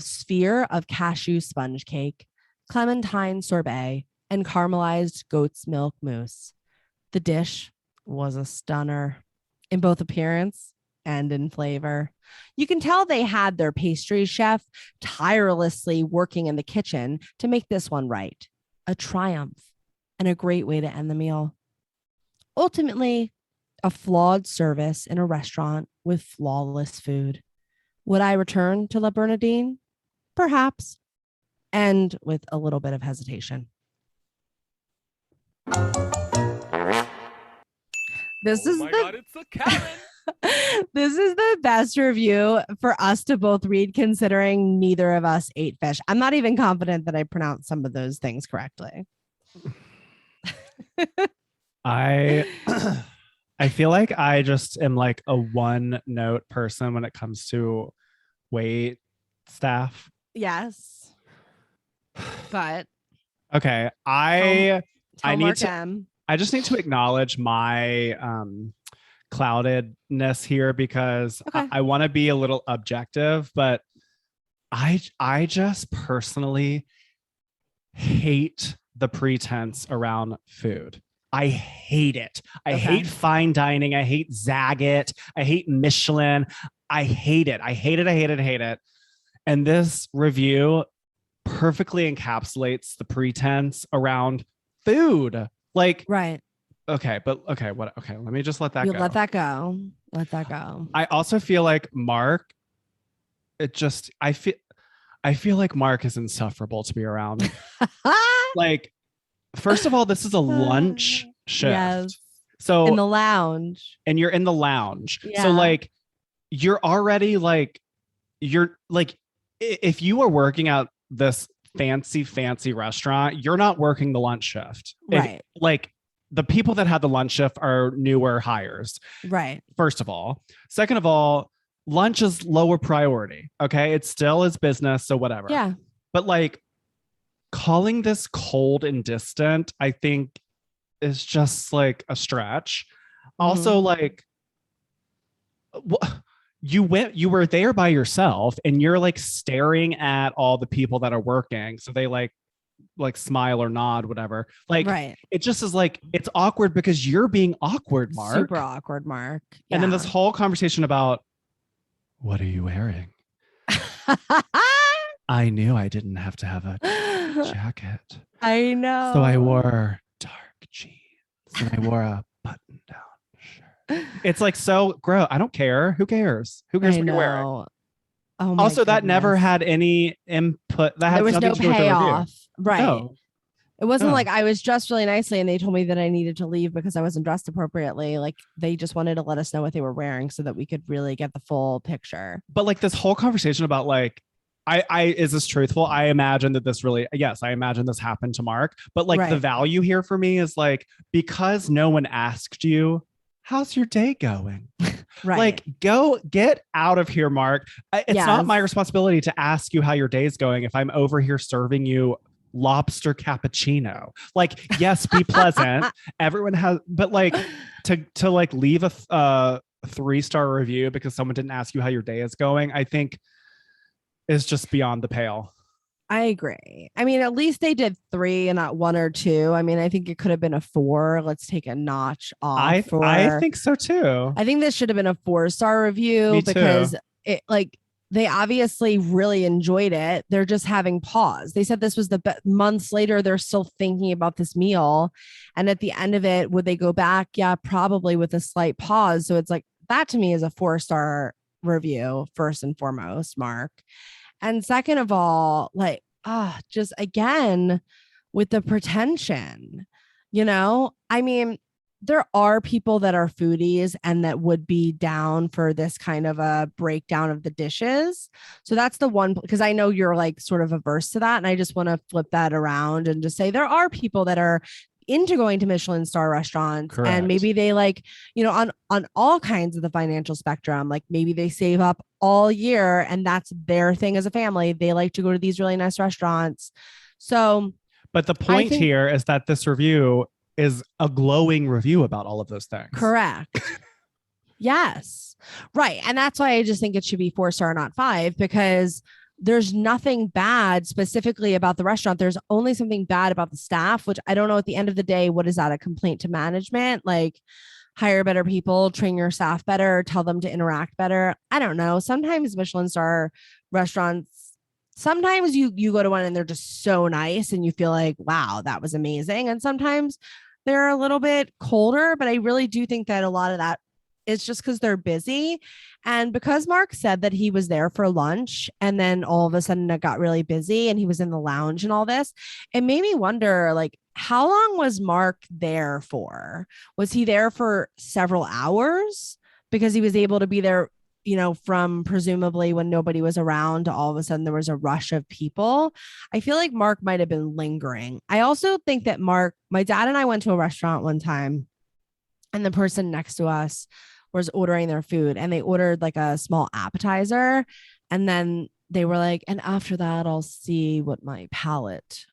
sphere of cashew sponge cake, clementine sorbet, and caramelized goat's milk mousse. The dish was a stunner in both appearance and in flavor. You can tell they had their pastry chef tirelessly working in the kitchen to make this one right. A triumph and a great way to end the meal. Ultimately, a flawed service in a restaurant with flawless food. Would I return to Le Bernardin? Perhaps, and with a little bit of hesitation. This is it's a Karen. This is the best review for us to both read, considering neither of us ate fish. I'm not even confident that I pronounced some of those things correctly. I feel like I just am like a one note person when it comes to wait staff. Yes. But okay, I need to. I just need to acknowledge my cloudedness here because I want to be a little objective, but I just personally hate the pretense around food. I hate it. I hate fine dining. I hate Zagat. I hate Michelin. I hate it. I hate it. I hate it. I hate it. And this review perfectly encapsulates the pretense around food. Like, right. Okay, but okay, let me just let that go. Let that go. Let that go. I also feel like Mark, I feel like Mark is insufferable to be around. Like, first of all, this is a lunch shift. Yes. So in the lounge. And you're in the lounge. Yeah. So like you're already like if you were working at this fancy restaurant, you're not working the lunch shift. Right. Like the people that had the lunch shift are newer hires. Right. First of all. Second of all, lunch is lower priority. Okay. It still is business. So whatever. Yeah. But like calling this cold and distant, I think is just like a stretch. Also, like, you were there by yourself and you're like staring at all the people that are working. So they like smile or nod, whatever. Like, it just is like, it's awkward because you're being awkward, Mark. Super awkward, Mark. Yeah. And then this whole conversation about, what are you wearing? I knew I didn't have to have a jacket. I know. So I wore dark jeans and I wore a button down shirt. It's like, so gross. I don't care. Who cares? Who cares what you're wearing? Oh my Also, that goodness. never had any input. That there was nothing no to do with the review. payoff. Right. No. It wasn't No. like I was dressed really nicely and they told me that I needed to leave because I wasn't dressed appropriately. Like they just wanted to let us know what they were wearing so that we could really get the full picture. But like this whole conversation about like, I is this truthful? I imagine that this really, yes, I imagine this happened to Mark. But like the value here for me is like, because no one asked you, how's your day going? Right. Like, go get out of here, Mark. It's not my responsibility to ask you how your day's going if I'm over here serving you lobster cappuccino. Like, yes, be pleasant. Everyone has, but like to like leave a 3-star review because someone didn't ask you how your day is going, I think is just beyond the pale. I agree. I mean, at least they did 3 and not 1 or 2. I mean, I think it could have been a 4. Let's take a notch off. I think so too. I think this should have been a 4-star review. Me because too. it like they obviously really enjoyed it. They're just having pause. They said this was months later. They're still thinking about this meal. And at the end of it, would they go back? Yeah, probably with a slight pause. So it's like, that to me is a 4-star review, first and foremost, Mark. And second of all, like, just again, with the pretension, I mean, there are people that are foodies and that would be down for this kind of a breakdown of the dishes. So that's the one, because I know you're like sort of averse to that. And I just want to flip that around and just say there are people that are into going to Michelin star restaurants. Correct. And maybe they like, on all kinds of the financial spectrum, like maybe they save up all year and that's their thing as a family. They like to go to these really nice restaurants. So, but the point here is that this review is a glowing review about all of those things. Correct. Yes. Right. And that's why I just think it should be 4-star, not 5, because there's nothing bad specifically about the restaurant. There's only something bad about the staff, which I don't know at the end of the day, what is that? A complaint to management? Like hire better people, train your staff better, tell them to interact better. I don't know. Sometimes Michelin star restaurants, sometimes you go to one and they're just so nice and you feel like, wow, that was amazing. And sometimes they're a little bit colder, but I really do think that a lot of that is just because they're busy. And because Mark said that he was there for lunch and then all of a sudden it got really busy and he was in the lounge and all this, it made me wonder, like, how long was Mark there for? Was he there for several hours because he was able to be there, from presumably when nobody was around to all of a sudden there was a rush of people? I feel like Mark might have been lingering. I also think that my dad and I went to a restaurant one time and the person next to us was ordering their food and they ordered like a small appetizer. And then they were like, and after that, I'll see what my palate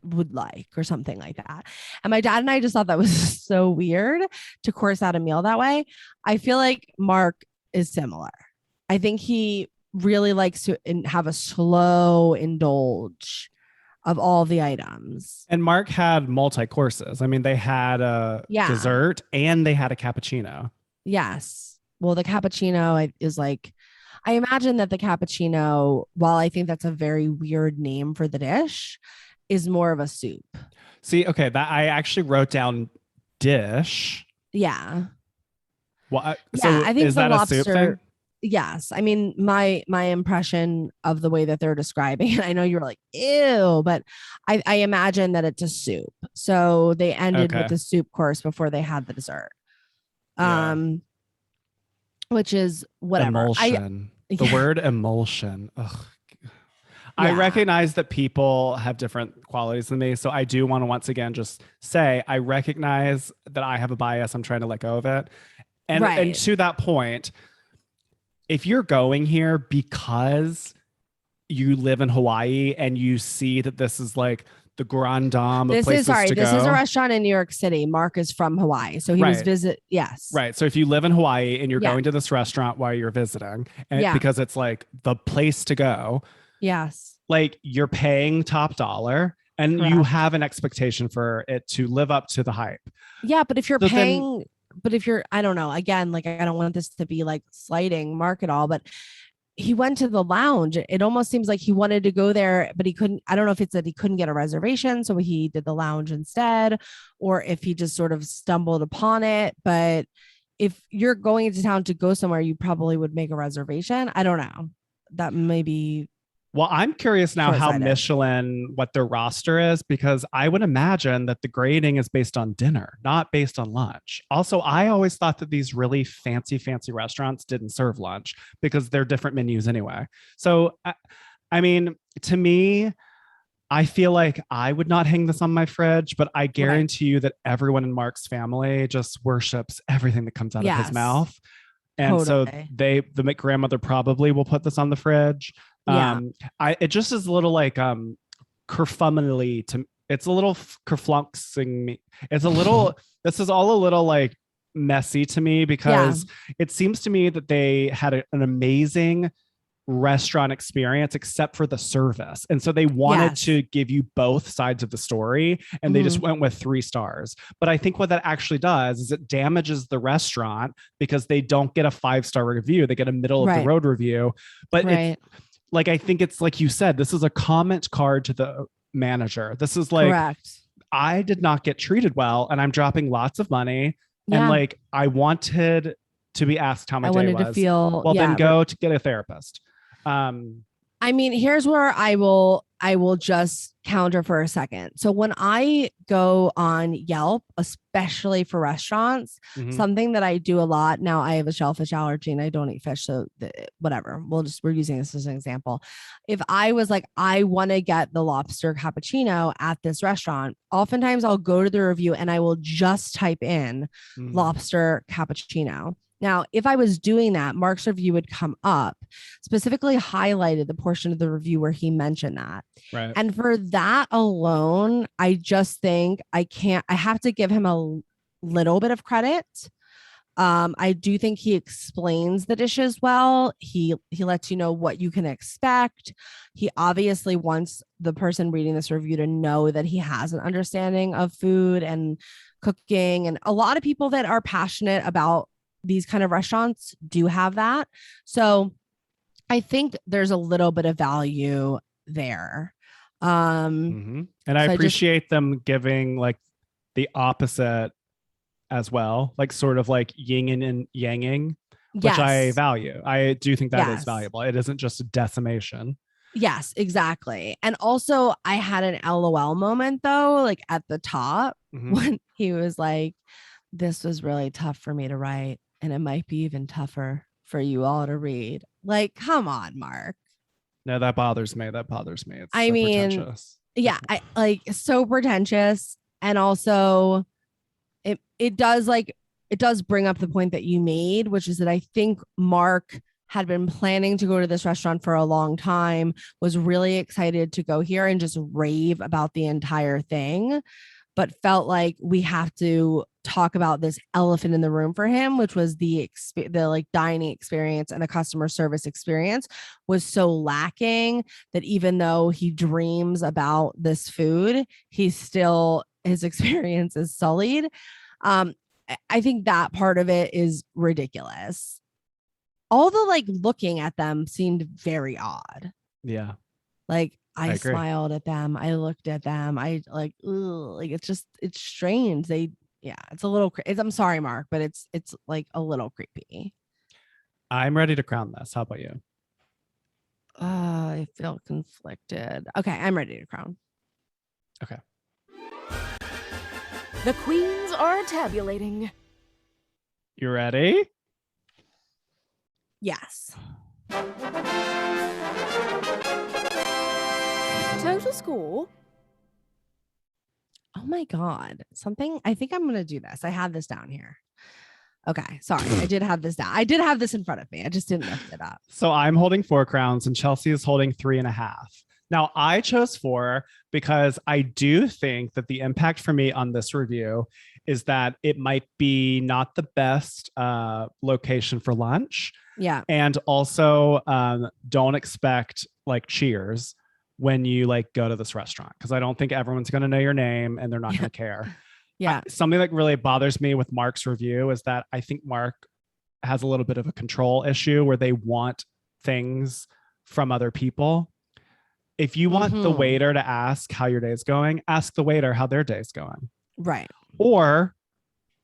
would like or something like that. And my dad and I just thought that was so weird to course out a meal that way. I feel like Mark is similar. I think he really likes to have a slow indulge of all the items. And Mark had multi-courses. I mean, they had a dessert and they had a cappuccino. Yes. Well, the cappuccino is like, I imagine that the cappuccino, while I think that's a very weird name for the dish, is more of a soup. See, okay, that I actually wrote down dish. Yeah. Well, so I think is the that lobster, a soup thing? Yes. I mean, my impression of the way that they're describing it, I know you're like, ew, but I imagine that it's a soup. So they ended with the soup course before they had the dessert. Which is whatever. Emulsion. The word emulsion. Ugh. Yeah. I recognize that people have different qualities than me. So I do want to once again just say, I recognize that I have a bias. I'm trying to let go of it. And to that point, if you're going here because you live in Hawaii and you see that this is like the grand dame of places to go. This is a restaurant in New York City. Mark is from Hawaii. So he was yes. Right. So if you live in Hawaii and you're going to this restaurant while you're visiting, and because it's like the place to go. Yes. Like you're paying top dollar and you have an expectation for it to live up to the hype. Yeah. But if you're I don't know, again, like I don't want this to be like slighting Mark at all, but he went to the lounge. It almost seems like he wanted to go there, but he couldn't. I don't know if it's that he couldn't get a reservation, so he did the lounge instead, or if he just sort of stumbled upon it. But if you're going into town to go somewhere, you probably would make a reservation. I don't know. That may be. Well, I'm curious now how Michelin, what their roster is, because I would imagine that the grading is based on dinner, not based on lunch. Also, I always thought that these really fancy restaurants didn't serve lunch because they're different menus anyway. So, I mean, to me, I feel like I would not hang this on my fridge, but I guarantee you that everyone in Mark's family just worships everything that comes out of his mouth. And so the grandmother probably will put this on the fridge. It just is a little like kerfummily to it's a little kerflunxing me. It's a little this is all a little like messy to me because it seems to me that they had an amazing restaurant experience except for the service, and so they wanted to give you both sides of the story, and they just went with 3 stars. But I think what that actually does is it damages the restaurant because they don't get a 5-star review, they get a middle of the road review. But it's like, I think it's like you said, this is a comment card to the manager. This is like, I did not get treated well and I'm dropping lots of money. And like, I wanted to be asked how my day was. To feel, well, then go to get a therapist. I mean, here's where I will just counter for a second. So when I go on Yelp, especially for restaurants, something that I do a lot now, I have a shellfish allergy and I don't eat fish. So whatever, we're using this as an example. If I was like, I want to get the lobster cappuccino at this restaurant, oftentimes I'll go to the review and I will just type in lobster cappuccino. Now, if I was doing that, Mark's review would come up, specifically highlighted the portion of the review where he mentioned that. Right. And for that alone, I just think I have to give him a little bit of credit. I do think he explains the dishes well. He lets you know what you can expect. He obviously wants the person reading this review to know that he has an understanding of food and cooking. And a lot of people that are passionate about these kind of restaurants do have that. So I think there's a little bit of value there. And I appreciate them giving like the opposite as well, like sort of like yin and yanging, which I value. I do think that is valuable. It isn't just a decimation. Yes, exactly. And also I had an LOL moment though, like at the top when he was like, this was really tough for me to write. And it might be even tougher for you all to read. Like, come on, Mark. No, that bothers me. It's pretentious. Yeah, I like so pretentious. And also it does bring up the point that you made, which is that I think Mark had been planning to go to this restaurant for a long time, was really excited to go here and just rave about the entire thing, but felt like we have to talk about this elephant in the room for him, which was the like dining experience and the customer service experience was so lacking that even though he dreams about this food, his experience is sullied. I think that part of it is ridiculous. All the like looking at them seemed very odd. Yeah. Like I smiled at them. I looked at them. I like, like it's strange. It's a little, I'm sorry, Mark, but it's like a little creepy. I'm ready to crown this. How about you? I feel conflicted. Okay. I'm ready to crown. Okay. The queens are tabulating. You ready? Yes. Total score. Oh my God. I think I'm going to do this. I have this down here. Okay, sorry. I did have this down. I did have this in front of me. I just didn't lift it up. So I'm holding 4 crowns and Chelsey is holding 3.5. Now I chose 4 because I do think that the impact for me on this review is that it might be not the best location for lunch. Yeah. And also don't expect like cheers when you like go to this restaurant, because I don't think everyone's going to know your name and they're not going to care. Yeah. Something that really bothers me with Mark's review is that I think Mark has a little bit of a control issue where they want things from other people. If you want the waiter to ask how your day's going, ask the waiter how their day's going. Right. Or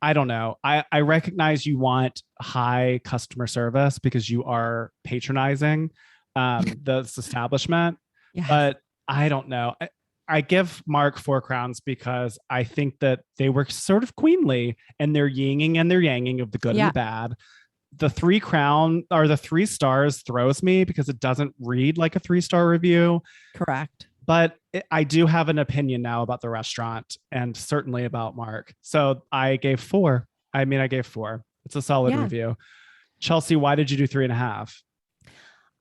I don't know. I recognize you want high customer service because you are patronizing this establishment, but I don't know. I give Mark 4 crowns because I think that they were sort of queenly and they're yinging and they're yanging of the good and the bad. The 3 stars throws me because it doesn't read like a 3-star review. Correct. But I do have an opinion now about the restaurant and certainly about Mark. So I gave 4. I gave 4. It's a solid review. Chelsey, why did you do 3.5?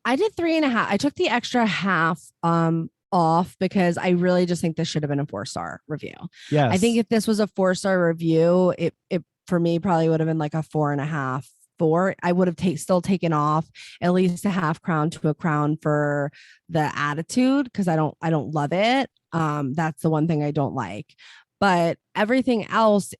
I did 3.5. I took the extra half off because I really just think this should have been a 4-star review. Yes. I think if this was a 4-star review, it for me probably would have been like a 4.5. 4. I would have still taken off at least a half crown to a crown for the attitude because I don't love it. That's the one thing I don't like. But everything else,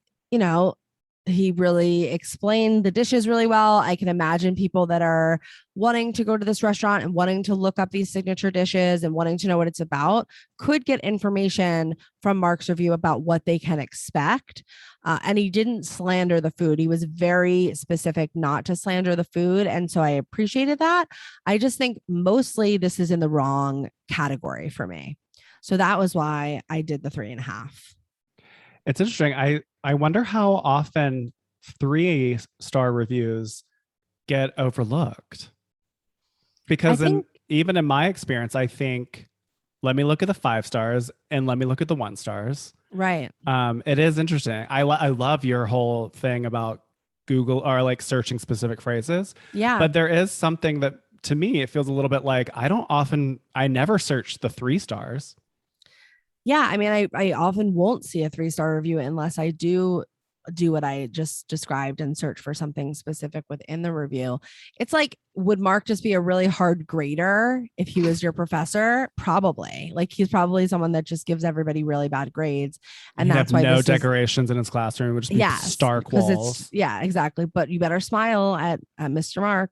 he really explained the dishes really well. I can imagine people that are wanting to go to this restaurant and wanting to look up these signature dishes and wanting to know what it's about could get information from Mark's review about what they can expect. And he didn't slander the food. He was very specific not to slander the food. And so I appreciated that. I just think mostly this is in the wrong category for me. So that was why I did the 3.5. It's interesting. I wonder how often 3-star reviews get overlooked. Because even in my experience, I think, let me look at the 5 stars and let me look at the 1 stars. Right. It is interesting. I love your whole thing about Google or like searching specific phrases. Yeah. But there is something that to me, it feels a little bit like I never search the 3 stars. Yeah. I often won't see a 3-star review unless I do what I just described and search for something specific within the review. It's like, would Mark just be a really hard grader if he was your professor? Probably. Like he's probably someone that just gives everybody really bad grades. And He'd that's have why no decorations in his classroom. It would just be stark walls. Exactly. But you better smile at Mr. Mark.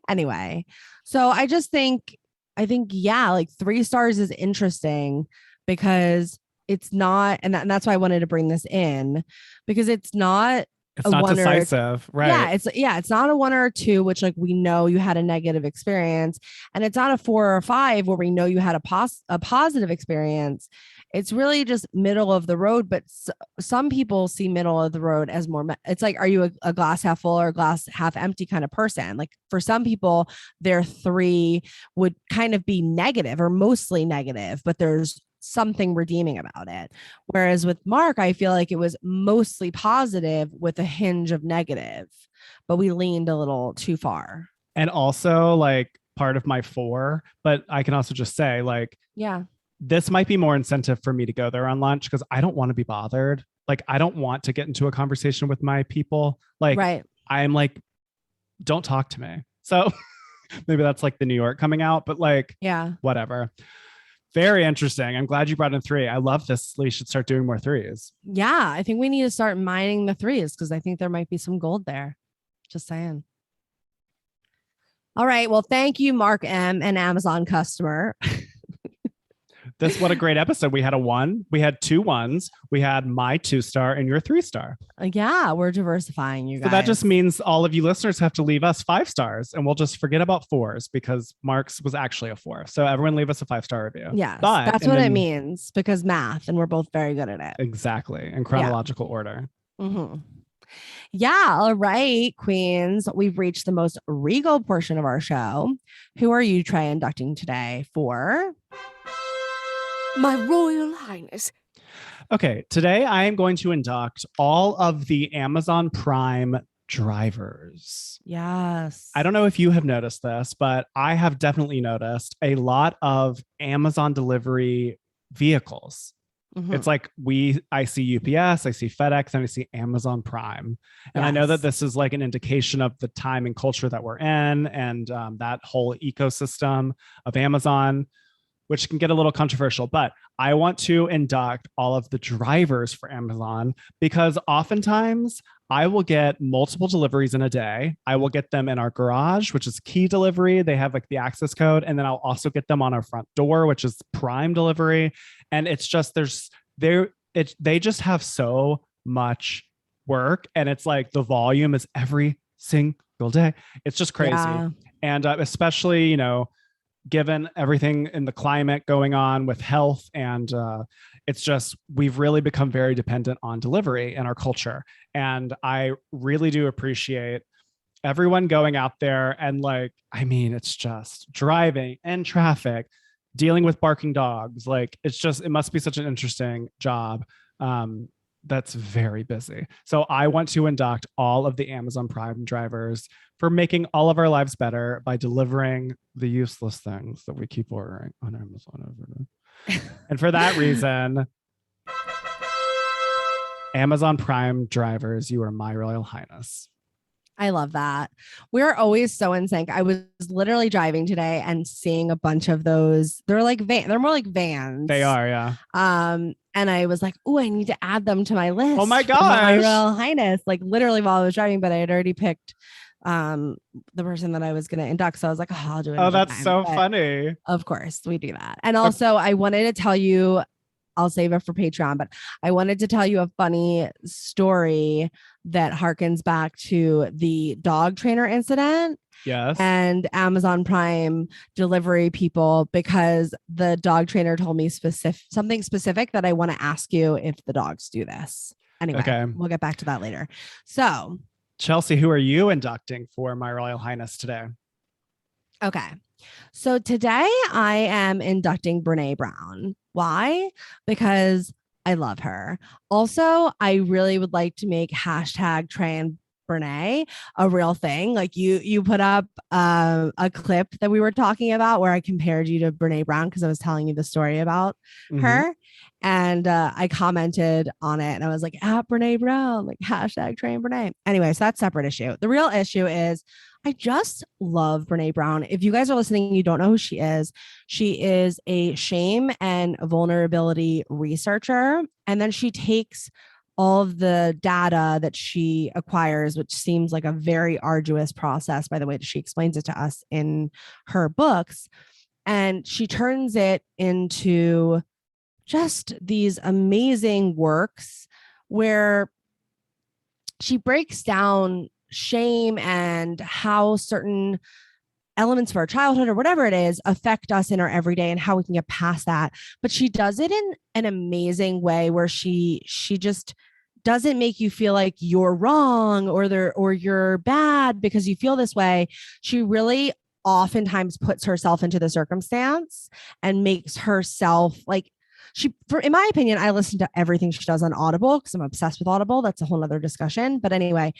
Anyway, so I think, like 3 stars is interesting because it's not, and that's why I wanted to bring this in because it's not decisive, right? It's not a 1 or a 2, which like we know you had a negative experience, and it's not a 4 or a 5 where we know you had a positive experience. It's really just middle of the road, but some people see middle of the road as more. It's like, are you a glass half full or a glass half empty kind of person? Like for some people, their 3 would kind of be negative or mostly negative, but there's something redeeming about it. Whereas with Mark, I feel like it was mostly positive with a hinge of negative, but we leaned a little too far. And also like part of my 4, but I can also just say like, this might be more incentive for me to go there on lunch because I don't want to be bothered. Like, I don't want to get into a conversation with my people. Like, I'm like, don't talk to me. So maybe that's like the New York coming out, but like, whatever. Very interesting. I'm glad you brought in 3. I love this. We should start doing more 3s. Yeah, I think we need to start mining the 3s because I think there might be some gold there. Just saying. All right. Well, thank you, Mark M., an Amazon customer. What a great episode. We had a 1. We had 2 1s. We had my 2-star and your 3-star. Yeah, we're diversifying, you guys. So that just means all of you listeners have to leave us 5 stars and we'll just forget about 4s because Mark's was actually a 4. So everyone leave us a 5-star review. Yes, that's what it means because math, and we're both very good at it. Exactly. In chronological order. Mm-hmm. Yeah. All right, queens. We've reached the most regal portion of our show. Who are you, Trey, inducting today for? My Royal Highness. Okay, today I am going to induct all of the Amazon Prime drivers. Yes. I don't know if you have noticed this, but I have definitely noticed a lot of Amazon delivery vehicles. Mhm. It's like I see UPS, I see FedEx, and I see Amazon Prime. And I know that this is like an indication of the time and culture that we're in, and that whole ecosystem of Amazon, which can get a little controversial, but I want to induct all of the drivers for Amazon because oftentimes I will get multiple deliveries in a day. I will get them in our garage, which is key delivery. They have like the access code. And then I'll also get them on our front door, which is prime delivery. And it's just, they just have so much work. And it's like the volume is every single day. It's just crazy. Yeah. And especially, you know, given everything in the climate going on with health, and it's just, we've really become very dependent on delivery in our culture. And I really do appreciate everyone going out there and like, I mean, it's just driving in traffic, dealing with barking dogs. Like, it's just, it must be such an interesting job. That's very busy. So I want to induct all of the Amazon Prime drivers for making all of our lives better by delivering the useless things that we keep ordering on Amazon. And for that reason, Amazon Prime drivers, you are my Royal Highness. I love that. We're always so in sync. I was literally driving today and seeing a bunch of those. They're like they're more like vans. They are, yeah. And I was like, oh, I need to add them to my list. Oh my for my gosh. Royal Highness. Like literally while I was driving, but I had already picked the person that I was going to induct. So I was like, oh, I'll do it. Oh, that's time. so But funny. of course, we do that. And also, I wanted to tell you, I'll save it for Patreon, but I wanted to tell you a funny story that harkens back to the dog trainer incident. Yes. And Amazon Prime delivery people, because the dog trainer told me something specific that I want to ask you if the dogs do this. Anyway, Okay. We'll get back to that later. So, Chelsey, who are you inducting for my Royal Highness today? okay. So today I am inducting Brene Brown. Why? Because I love her. Also, I really would like to make hashtag Trey and Brene a real thing. Like you put up a clip that we were talking about where I compared you to Brene Brown because I was telling you the story about her. And I commented on it and I was like, at Brene Brown, like hashtag Trey and Brene. Anyway, so that's a separate issue. The real issue is I just love Brene Brown. If you guys are listening, you don't know who she is. She is a shame and vulnerability researcher. And then she takes all of the data that she acquires, which seems like a very arduous process, by the way, that she explains it to us in her books. And she turns it into just these amazing works where she breaks down shame and how certain elements of our childhood or whatever it is affect us in our everyday and how we can get past that. But she does it in an amazing way where she just doesn't make you feel like you're wrong or you're bad because you feel this way. She really oftentimes puts herself into the circumstance and makes herself like in my opinion, I listen to everything she does on Audible because I'm obsessed with Audible. That's a whole other discussion. But anyway,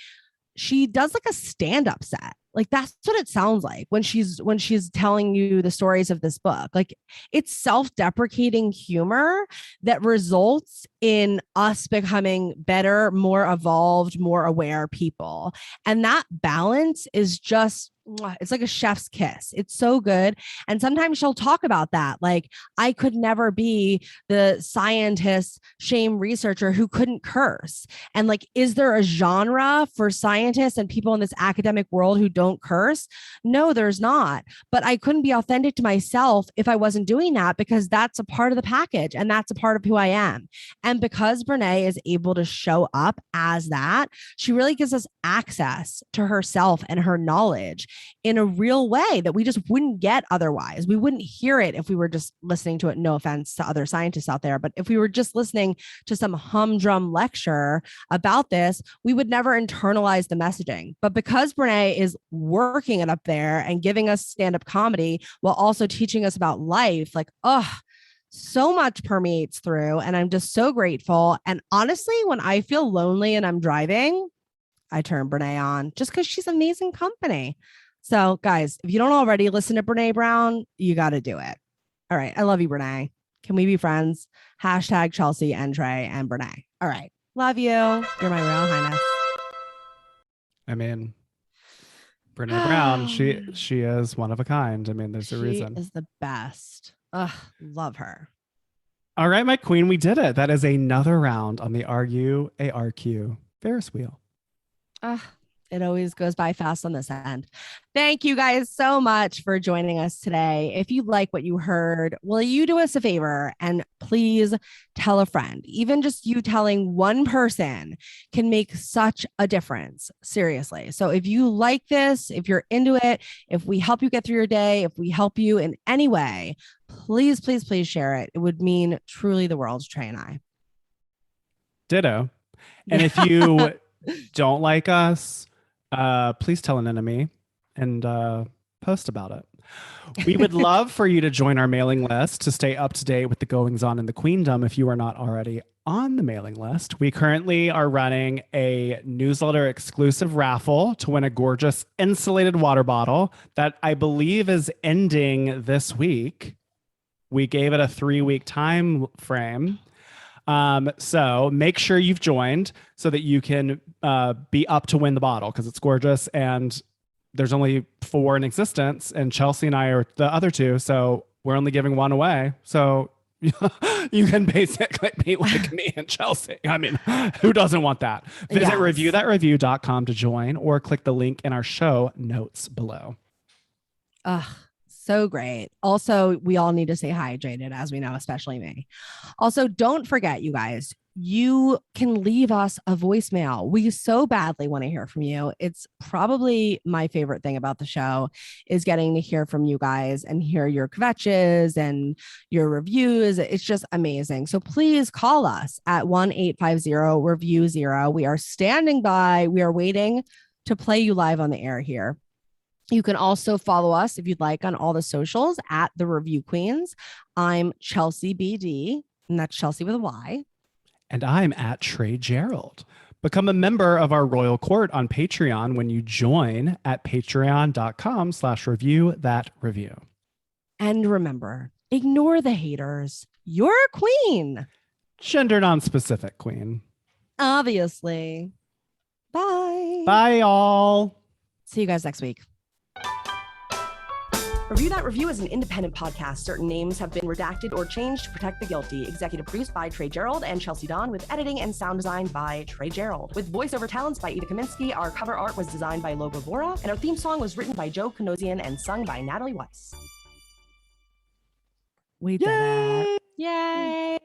she does like a stand-up set. Like that's what it sounds like when she's telling you the stories of this book. Like it's self-deprecating humor that results in us becoming better, more evolved, more aware people. And that balance is just, it's like a chef's kiss. It's so good. And sometimes she'll talk about that. Like I could never be the scientist, shame researcher who couldn't curse. And like, is there a genre for scientists and people in this academic world who don't curse? No, there's not. But I couldn't be authentic to myself if I wasn't doing that because that's a part of the package and that's a part of who I am. And because Brene is able to show up as that, she really gives us access to herself and her knowledge in a real way that we just wouldn't get otherwise. We wouldn't hear it if we were just listening to it. No offense to other scientists out there, but if we were just listening to some humdrum lecture about this, we would never internalize the messaging. But because Brene is working it up there and giving us stand-up comedy while also teaching us about life, like, oh, so much permeates through, and I'm just so grateful. And honestly, when I feel lonely and I'm driving, I turn Brene on just because she's amazing company. So guys, if you don't already listen to Brene Brown, you got to do it. All right. I love you, Brene. Can we be friends? Hashtag Chelsey and Trey and Brene. All right. Love you. You're my Royal Highness. I mean, Brene Brown, she is one of a kind. I mean, there's a reason. She is the best. Ugh, love her. All right, my queen, we did it. That is another round on the Argue ARQ Ferris wheel. It always goes by fast on this end. Thank you guys so much for joining us today. If you like what you heard, will you do us a favor and please tell a friend? Even just you telling one person can make such a difference. Seriously. So if you like this, if you're into it, if we help you get through your day, if we help you in any way, please, please, please share it. It would mean truly the world to Trey and I. Ditto. And if you don't like us, please tell an enemy and post about it. We would love for you to join our mailing list to stay up to date with the goings on in the queendom if you are not already on the mailing list. We currently are running a newsletter exclusive raffle to win a gorgeous insulated water bottle that I believe is ending this week. We gave it a 3-week time frame. So make sure you've joined so that you can be up to win the bottle, because it's gorgeous and there's only 4 in existence and Chelsey and I are the other 2. So we're only giving 1 away. So you can basically be like me and Chelsey. I mean, who doesn't want that? Visit reviewthatreview.com to join or click the link in our show notes below. So great. Also, we all need to stay hydrated, as we know, especially me. Also, don't forget, you guys, you can leave us a voicemail. We so badly want to hear from you. It's probably my favorite thing about the show is getting to hear from you guys and hear your kvetches and your reviews. It's just amazing. So please call us at 1-850-REVIEW-0. We are standing by. We are waiting to play you live on the air here. You can also follow us if you'd like on all the socials at The Review Queens. I'm Chelsey BD, and that's Chelsey with a Y. And I'm at Trey Gerrald. Become a member of our royal court on Patreon when you join at patreon.com/reviewthatreview. And remember, ignore the haters. You're a queen. Gender non-specific queen. Obviously. Bye. Bye, all. See you guys next week. Review That Review is an independent podcast. Certain names have been redacted or changed to protect the guilty. Executive produced by Trey Gerrald and Chelsey Donn, with editing and sound design by Trey Gerrald. With voiceover talents by Eva Kaminsky. Our cover art was designed by LogoVora, and our theme song was written by Joe Kinosian and sung by Natalie Weiss. We did it. Yay!